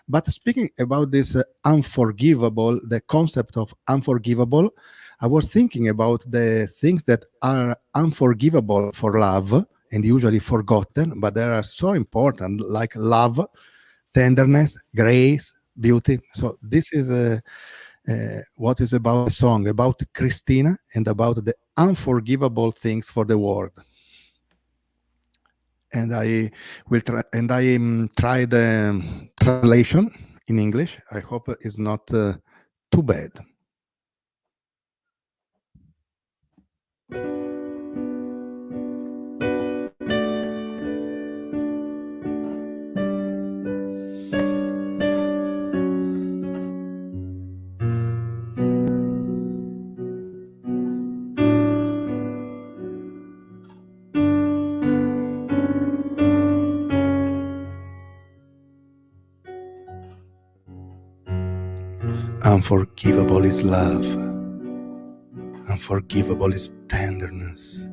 But speaking about this unforgivable, the concept of unforgivable, I was thinking about the things that are unforgivable for love and usually forgotten, but they are so important, like love, tenderness, grace, beauty. So this is what is about the song, about Christina and about the unforgivable things for the world. And I will try, and I try the translation in English. I hope it's not too bad. Unforgivable is love. Unforgivable is tenderness.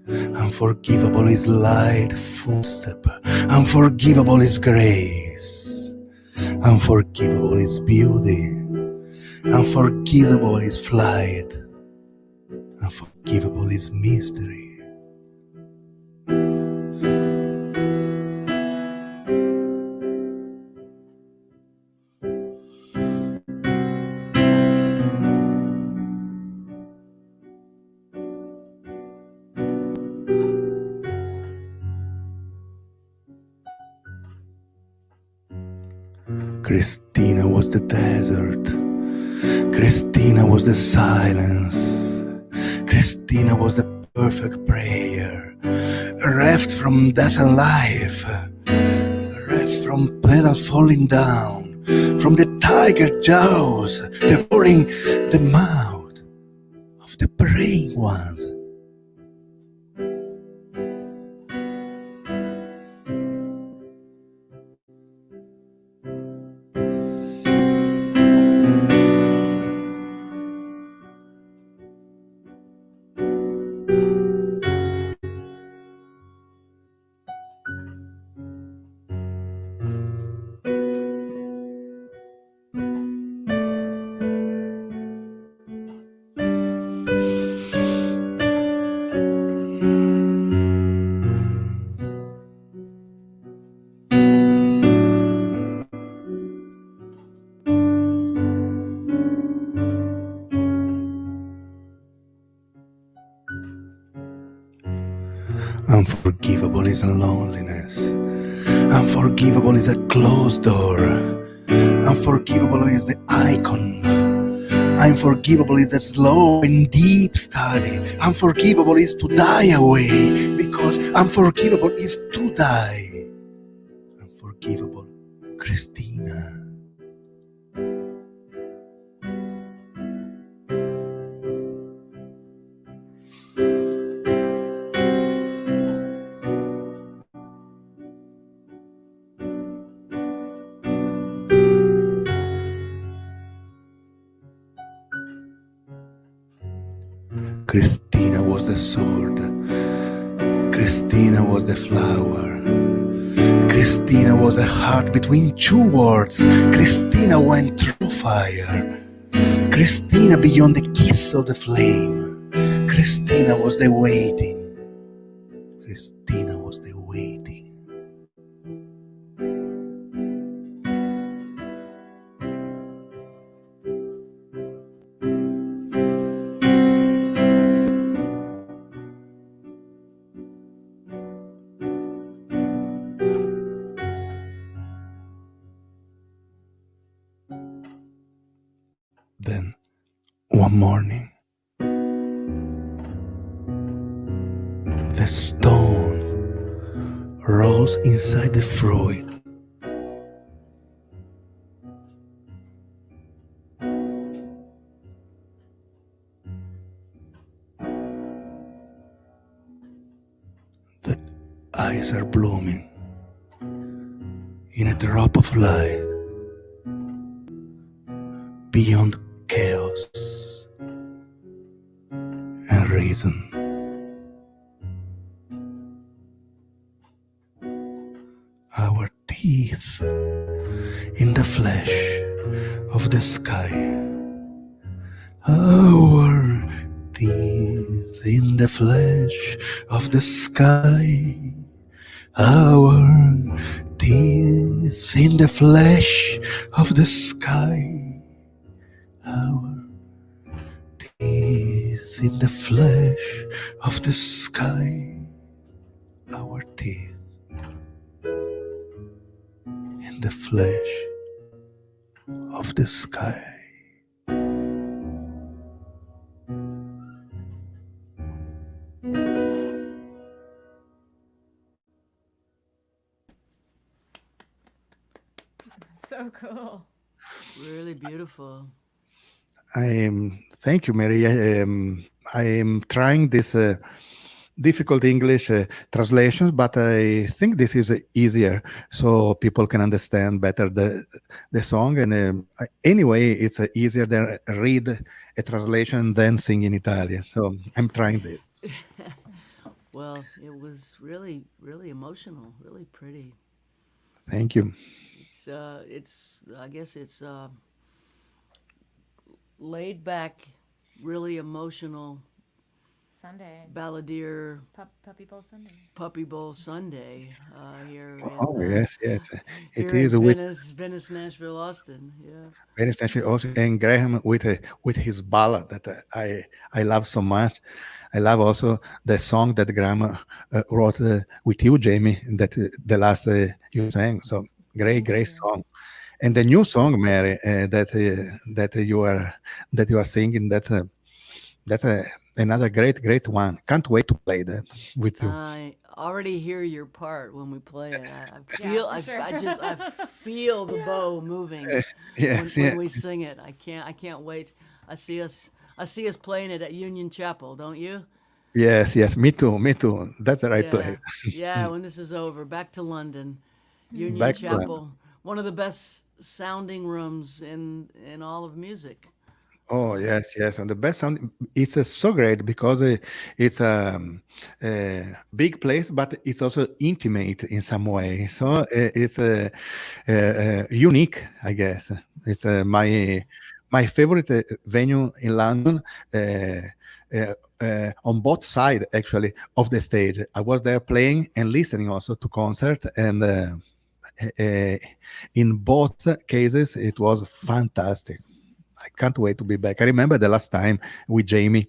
Unforgivable is light footstep. Unforgivable is grace. Unforgivable is beauty. Unforgivable is flight. Unforgivable is mystery. Christina was the desert. Christina was the silence. Christina was the perfect prayer. Reft from death and life. Reft from petals falling down. From the tiger jaws devouring the mouth of the praying ones. Unforgivable is loneliness. Unforgivable is a closed door. Unforgivable is the icon. Unforgivable is a slow and deep study. Unforgivable is to die away, because unforgivable is to die. Unforgivable, Christina. Christina was the sword. Christina was the flower. Christina was a heart between two words. Christina went through fire. Christina beyond the kiss of the flame. Christina was the waiting. Christina was the waiting. Then, one morning, the stone rose inside the fruit. The eyes are blooming in a drop of light beyond chaos and reason. Our teeth in the flesh of the sky. Our teeth in the flesh of the sky. Our teeth in the flesh of the sky. Our teeth in the flesh of the sky. Our teeth in the flesh of the sky. So cool. Really beautiful. Thank you, Mary. I am trying this difficult English translations, but I think this is easier, so people can understand better the song. And anyway, it's easier than read a translation than sing in Italian. So I'm trying this. Well, it was really, really emotional, really pretty. Thank you. I guess it's laid back, really emotional Sunday. balladeer Puppy Bowl Sunday. Puppy Bowl Sunday here Oh in yes, yes, it here in is with Venice, Nashville, Austin. Yeah. very special also, and Graham with his ballad that I love so much. I love also the song that Graham wrote with you, Jamie, that the last you sang. So great, Thank great you. song. And the new song, Mary, that you are singing, that's another great, great one. Can't wait to play that with you. I already hear your part when we play it. I Yeah, feel, for sure. I feel the bow moving Yes, when yeah, we sing it. I can't wait. I see us playing it at Union Chapel, don't you? yes, yes. Me too, me too. That's the right Yeah, place. yeah. When this is over, back to London, Union Back to London. Chapel, one of the best sounding rooms in all of music. Oh yes, yes, and the best sound. It's so great because it's a big place, but it's also intimate in some way. So it's unique, I guess. It's my favorite venue in London. On both sides, actually, of the stage. I was there playing and listening also to concert, and uh, in both cases, it was fantastic. I can't wait to be back. I remember the last time with Jamie.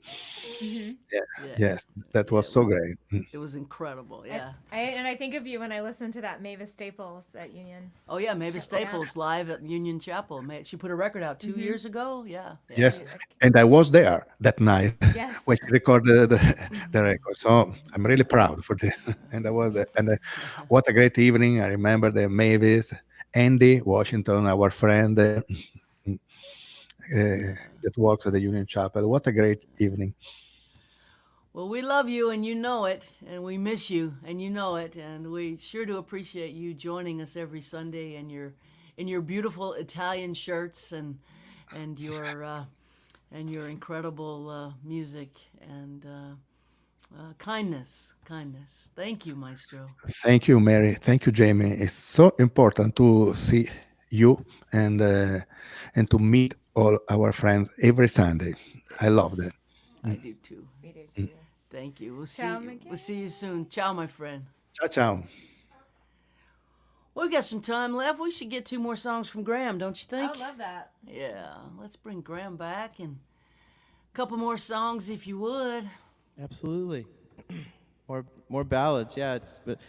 Hmm. Yeah, Yeah, yes, that yeah. was so great. It was incredible. I, Yeah. and I think of you when I listen to that Mavis Staples at Union. Oh yeah, Mavis Yeah. Staples live at Union Chapel. She put a record out 2 years ago. Yeah, yeah. Yes, Like, and I was there that night yes. when she recorded the record. So I'm really proud for this. And I was Me there. too. And what a great evening! I remember the Mavis, Andy Washington, our friend there, that works at the Union Chapel. What a great evening! Well, we love you and you know it, and we miss you and you know it, and we sure do appreciate you joining us every Sunday in your beautiful Italian shirts and your incredible music and kindness. Thank you, Maestro. Thank you, Mary. Thank you, Jamie. It's so important to see you and to meet all our friends every Sunday. I love that. Yes, I do too. We do too. Thank you. Ciao, We'll see you soon. Ciao, my friend. Ciao, ciao. Well, we got some time left. We should get two more songs from Graham, don't you I think? would love that. Yeah, let's bring Graham back and a couple more songs if you would. Absolutely. More ballads, yeah. But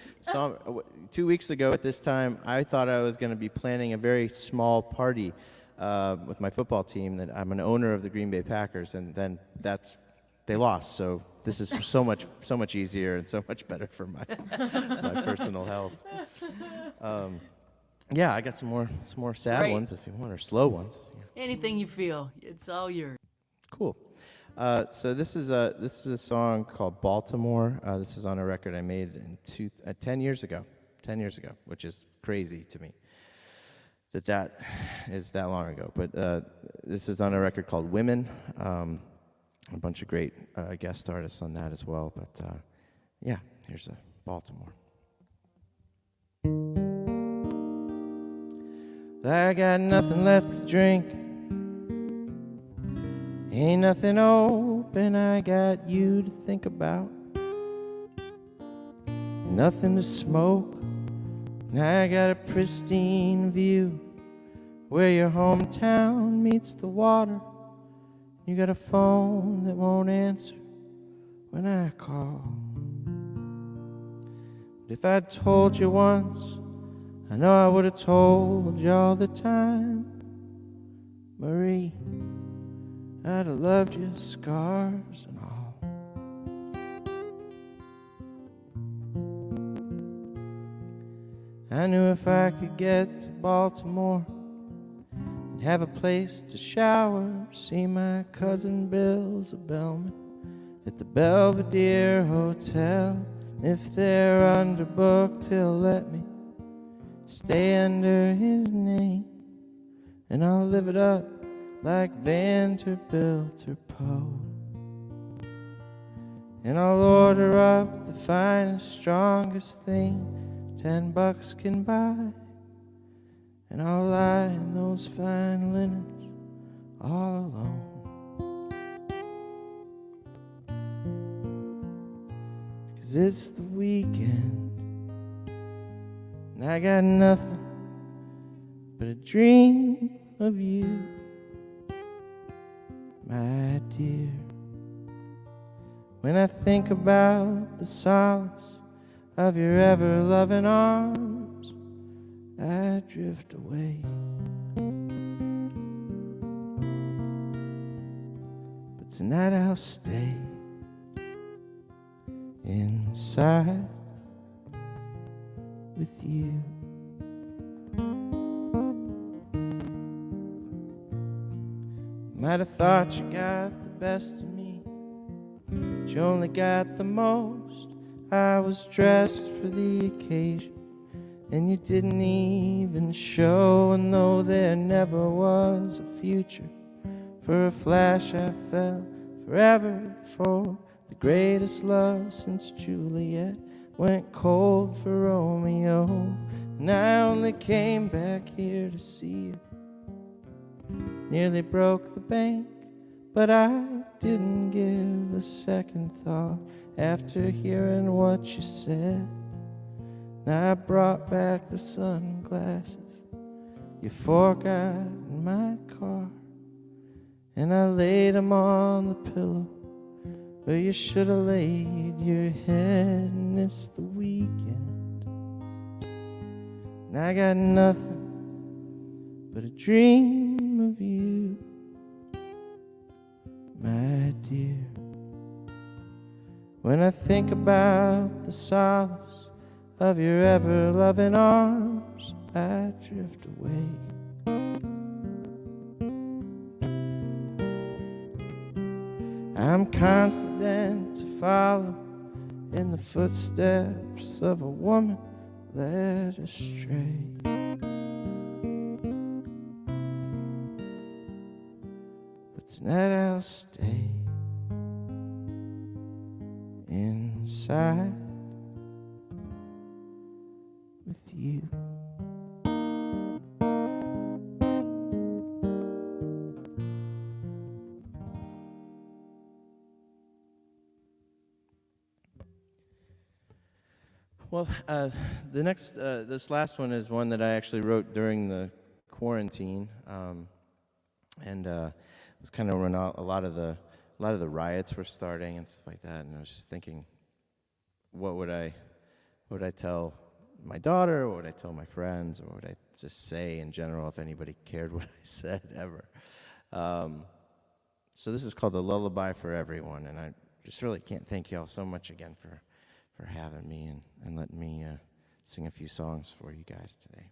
2 weeks ago at this time, I thought I was going to be planning a very small party with my football team. That I'm an owner of the Green Bay Packers, and then they lost. So this is so much easier and so much better for my my personal health. Yeah, I got some more sad Great. ones if you want, or slow ones. Anything you feel, it's all yours. Cool. So this is a song called Baltimore. This is on a record I made 10 years ago. 10 years ago, which is crazy to me that is that long ago. But this is on a record called Women. A bunch of great guest artists on that as well. But yeah, here's a Baltimore. I got nothing left to drink. Ain't nothing open, I got you to think about. Nothing to smoke, and I got a pristine view where your hometown meets the water. You got a phone that won't answer when I call. But if I'd told you once, I know I would have told you all the time. Marie, I'd have loved your scars and all. I knew if I could get to Baltimore, I'd have a place to shower, see my cousin Bill's a bellman. at the Belvedere Hotel. If they're underbooked, he'll let me stay under his name, and I'll live it up like Vanderbilt or Poe. And I'll order up the finest, strongest thing $10 can buy, and I'll lie in those fine linens all alone. 'Cause it's the weekend, and I got nothing but a dream of you, my dear. When I think about the solace of your ever-loving arms, I drift away. But tonight I'll stay inside with you. Might have thought you got the best of me, but you only got the most. I was dressed for the occasion, and you didn't even show. And though there never was a future, for a flash I fell forever for the greatest love since Juliet went cold for Romeo. And I only came back here to see you. Nearly broke the bank, but I didn't give a second thought after hearing what you said. And I brought back the sunglasses you forgot in my car, and I laid them on the pillow where you should have laid your head. And it's the weekend, and I got nothing but a dream of you, my dear. When I think about the solace of your ever-loving arms, I drift away. I'm confident to follow in the footsteps of a woman led astray. But tonight I'll stay inside with you. Well, this last one is one that I actually wrote during the quarantine, and it was kind of when a lot of the riots were starting and stuff like that. And I was just thinking, what would I tell my daughter, or what would I tell my friends, or what would I just say in general if anybody cared what I said ever? So this is called The Lullaby for Everyone, and I just really can't thank you all so much again for having me and letting me sing a few songs for you guys today.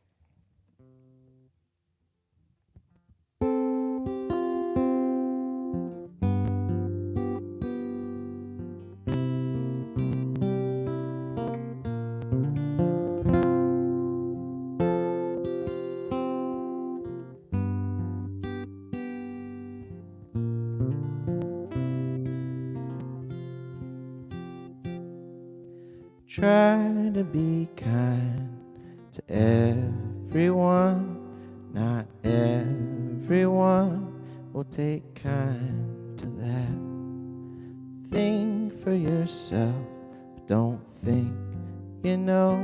Try to be kind to everyone. Not everyone will take kind to that. Think for yourself, but don't think you know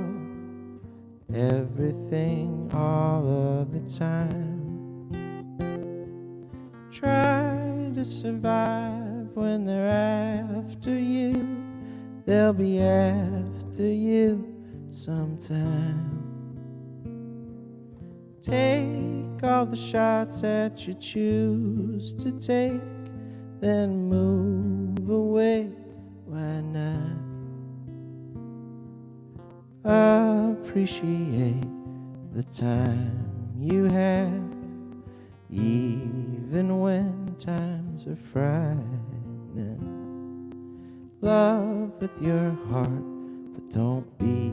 everything all of the time. Try to survive when they're after you. They'll be after you sometime. Take all the shots that you choose to take, then move away. Why not? Appreciate the time you have, even when times are frightening. love with your heart, but don't be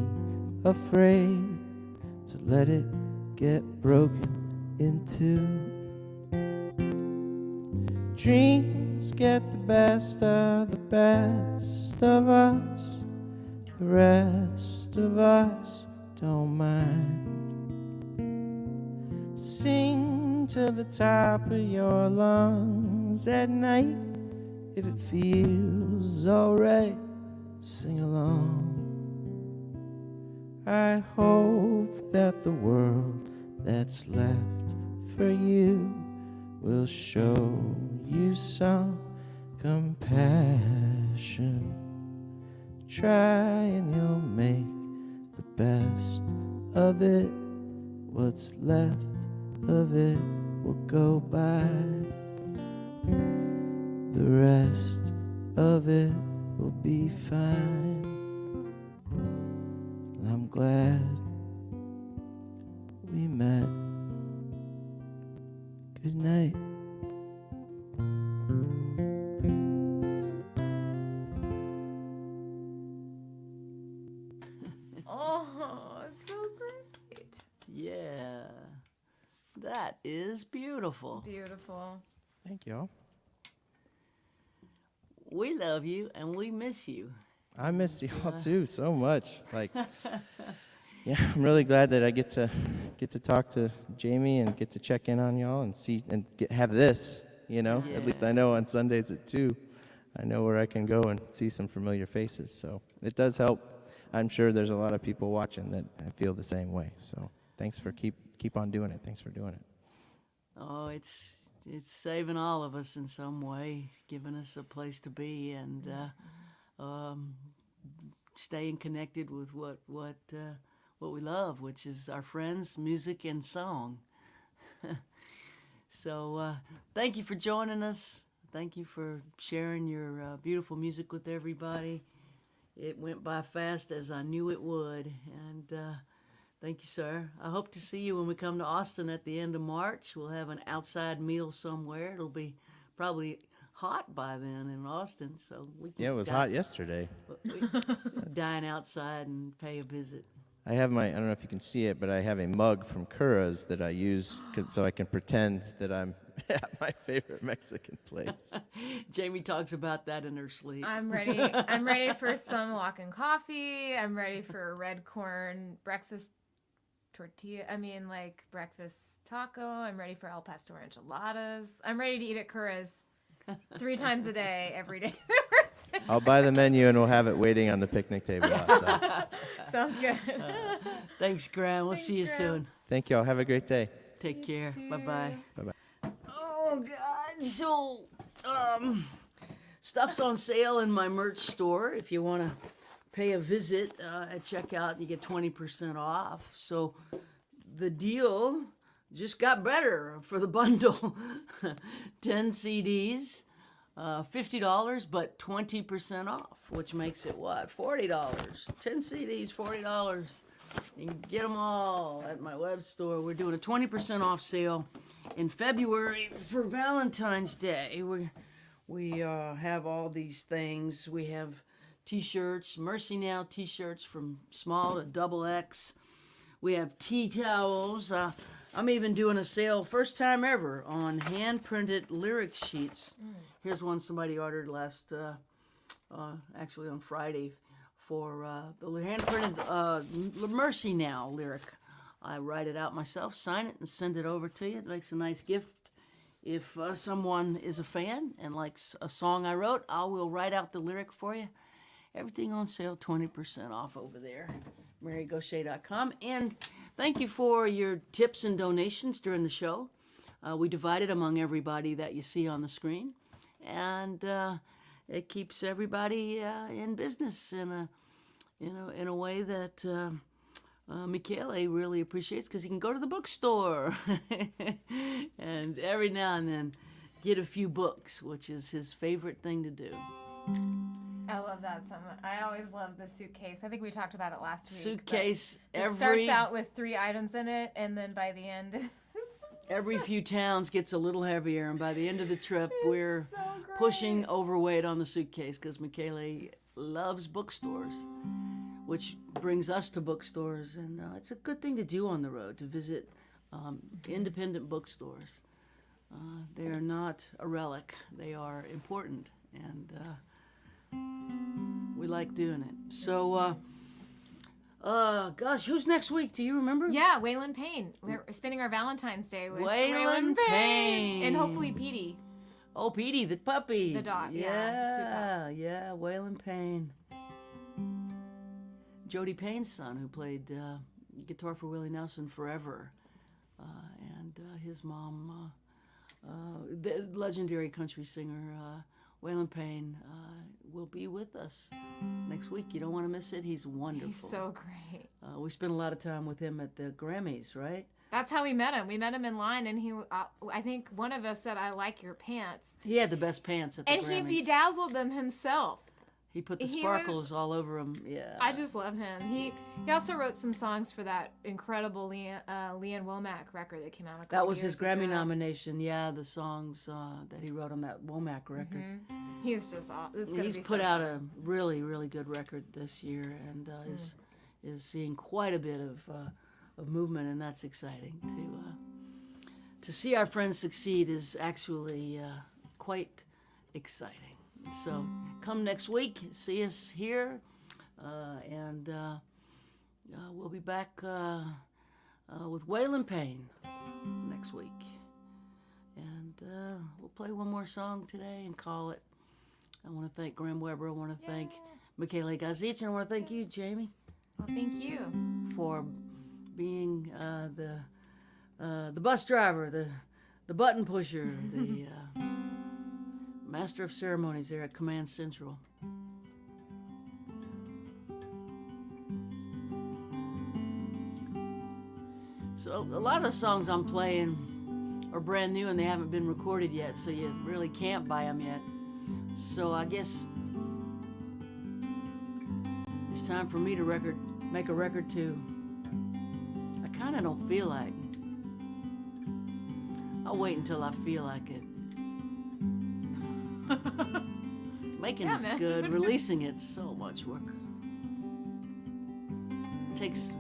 afraid to let it get broken into. Dreams get the best of us. The rest of us don't mind. Sing to the top of your lungs at night. If it feels alright, sing along. I hope that the world that's left for you will show you some compassion. Try and you'll make the best of it. What's left of it will go by. The rest of it will be fine. I'm glad we met. Good night. Oh, it's so great. Yeah. That is beautiful. Beautiful. Thank y'all. We love you and we miss you. I miss y'all too so much. Like, yeah, I'm really glad that I get to talk to Jaimee and get to check in on y'all and see and have this. You know, at least I know on Sundays at 2, I know where I can go and see some familiar faces. So it does help. I'm sure there's a lot of people watching that feel the same way. So thanks for keep on doing it. Thanks for doing it. Oh, it's saving all of us in some way, giving us a place to be, and staying connected with what we love, which is our friends, music, and song. So thank you for joining us. Thank you for sharing your beautiful music with everybody. It went by fast as I knew it would, and thank you, sir. I hope to see you when we come to Austin at the end of March. We'll have an outside meal somewhere. It'll be probably hot by then in Austin, so we can Yeah, it was hot yesterday. dine outside and pay a visit. I have I don't know if you can see it, but I have a mug from Curra's that I use so I can pretend that I'm at my favorite Mexican place. Jaimee talks about that in her sleep. I'm ready. I'm ready for some walking coffee. I'm ready for a red corn breakfast tortilla. Like breakfast taco. I'm ready for El Pastor enchiladas. I'm ready to eat at Curra's 3 times a day, every day. I'll buy the menu and we'll have it waiting on the picnic table outside. Sounds good. Thanks, Graham. We'll Thanks, see you Graham. soon. Thank y'all. Have a great day. Take care. too. Bye-bye. Bye-bye. Oh, God. So, stuff's on sale in my merch store. If you want to pay a visit at checkout, you get 20% off. So, the deal just got better for the bundle. 10 CDs, $50, but 20% off, which makes it what? $40. 10 CDs, $40. You can get them all at my web store. We're doing a 20% off sale in February for Valentine's Day. We have all these things. We have T-shirts, Mercy Now T-shirts from small to double X. We have tea towels. I'm even doing a sale, first time ever, on hand-printed lyric sheets. Here's one somebody ordered actually on Friday, for the hand-printed Mercy Now lyric. I write it out myself, sign it, and send it over to you. It makes a nice gift. If someone is a fan and likes a song I wrote, I will write out the lyric for you. Everything on sale, 20% off over there, marygauthier.com. And thank you for your tips and donations during the show. We divide it among everybody that you see on the screen. And it keeps everybody in business in a way that Michele really appreciates, because he can go to the bookstore and every now and then get a few books, which is his favorite thing to do. I love that so much. I always love the suitcase. I think we talked about it last week. Suitcase. It starts out with 3 items in it, and then by the end, every few towns gets a little heavier, and by the end of the trip, we're so great. pushing overweight on the suitcase because Michele loves bookstores, which brings us to bookstores, and it's a good thing to do on the road, to visit independent bookstores. They are not a relic. They are important, and we like doing it. So, gosh, who's next week? Do you remember? Yeah, Waylon Payne. We're spending our Valentine's Day with Waylon Payne. and hopefully Petey. Oh, Petey, the puppy. The dog, yeah, the sweet Yeah, Waylon Payne. Jody Payne's son, who played guitar for Willie Nelson forever, and his mom, the legendary country singer Waylon Payne, will be with us next week. You don't want to miss it. He's wonderful. He's so great. We spent a lot of time with him at the Grammys, right? That's how we met him. We met him in line, and he, I think one of us said, "I like your pants." He had the best pants at the And Grammys. he bedazzled them himself. He put the he sparkles all over him. Yeah. I just love him. He also wrote some songs for that incredible Leanne Womack record that came out a couple That was his years Grammy ago. nomination. Yeah, the songs that he wrote on that Womack record. He's just awesome. He's put out a really, really good record this year, and is seeing quite a bit of movement, and that's exciting. To see our friends succeed is actually quite exciting. So come next week, see us here, and we'll be back with Waylon Payne next week. And we'll play one more song today and call it. I want to thank Graham Weber. I want to thank Michele Gazic, and I want to thank you, Jaimee. Well, thank you. For being the bus driver, the button pusher, the master of ceremonies there at Command Central. So a lot of the songs I'm playing are brand new and they haven't been recorded yet, so you really can't buy them yet. So I guess it's time for me to make a record too. I kind of don't feel like. I'll wait until I feel like it. Making it's man. good, releasing it's so much work. It takes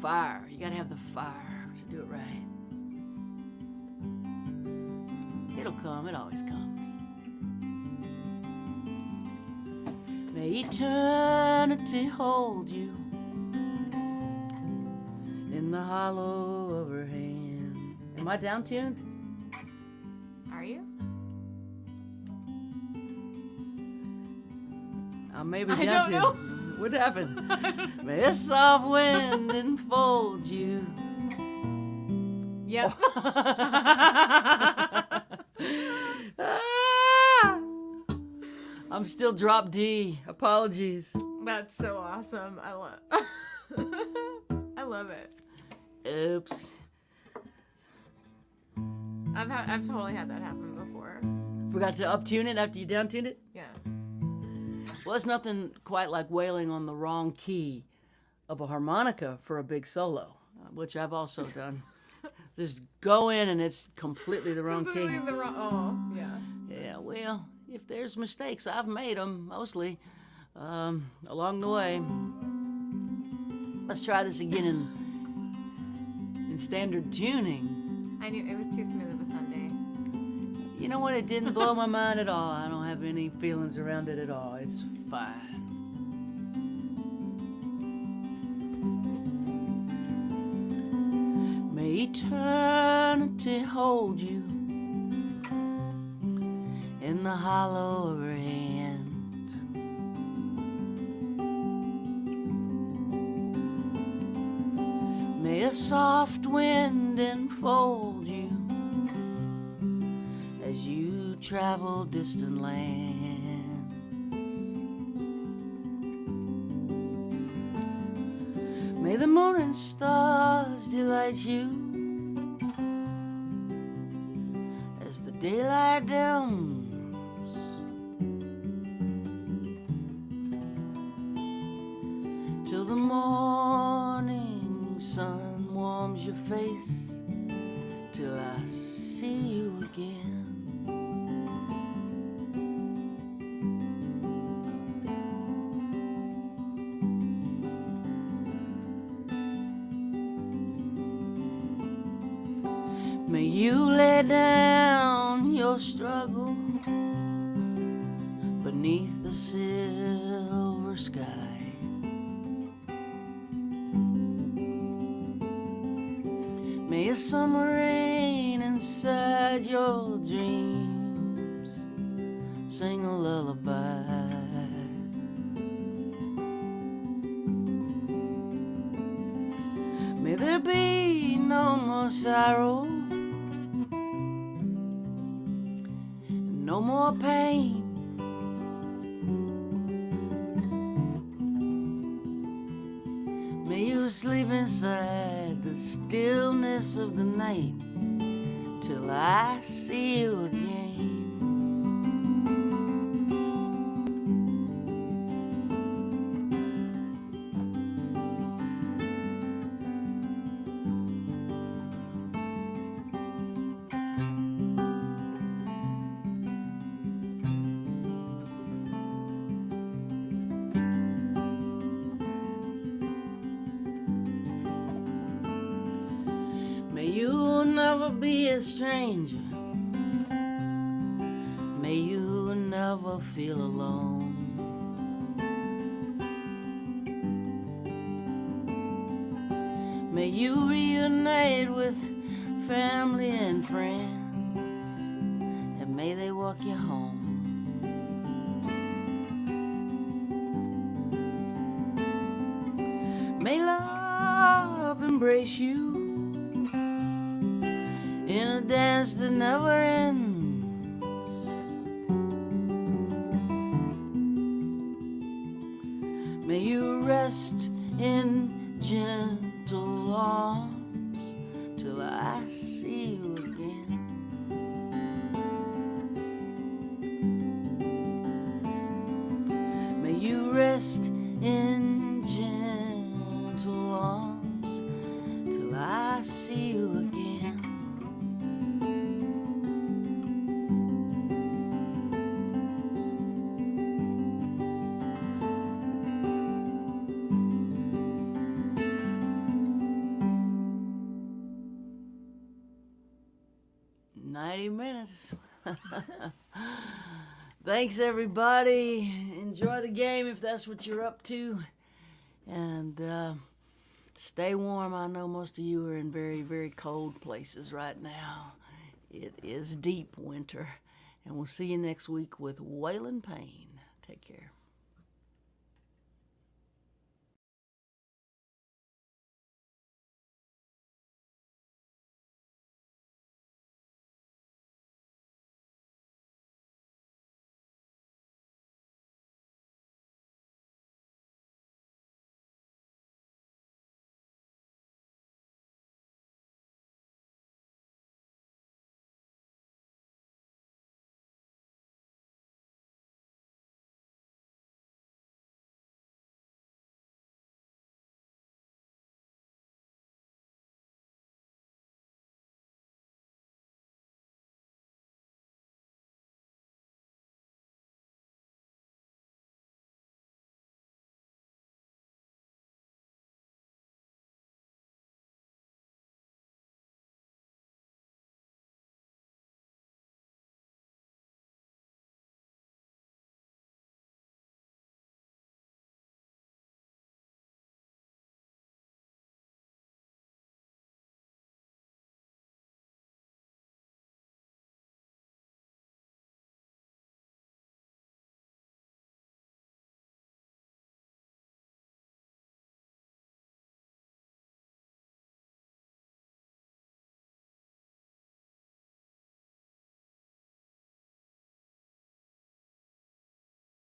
fire. You gotta have the fire to do it right. It'll come, it always comes. May eternity hold you in the hollow of her hand. Am I down tuned? Are you? I may be I down don't know. tuned. What happened? May a soft wind enfold you. Yep. I'm still drop D. Apologies. That's so awesome. I love it. Oops. I've totally had that happen before. Forgot to up-tune it after you down-tuned it? Yeah. Well, there's nothing quite like wailing on the wrong key of a harmonica for a big solo, which I've also done. Just go in and it's completely the wrong key. Completely the wrong. Oh, yeah. Yeah, well, if there's mistakes, I've made them mostly along the way. Let's try this again in standard tuning. I knew it was too smooth of a Sunday. You know what? It didn't blow my mind at all. I don't have any feelings around it at all. It's fine. May eternity hold you in the hollow of her hand. May a soft wind enfold you as you travel distant lands. May the moon and stars delight you as the daylight dims. Till the morning sun warms your face, till I see you again. May you lay down your struggle beneath the silver sky. May a summer rain inside your dreams sing a lullaby. May there be no more sorrow, no more pain. May you sleep inside the stillness of the night till I see you again. May you never be a stranger. May you never feel alone. May you reunite with family and friends, and may they walk you home. May love embrace you in a dance that never ends. May you rest in gentle arms till I see you again. May you rest in gentle arms till I see you again. Minutes. Thanks, everybody. Enjoy the game if that's what you're up to. And stay warm. I know most of you are in very, very cold places right now. It is deep winter. And we'll see you next week with Waylon Payne. Take care.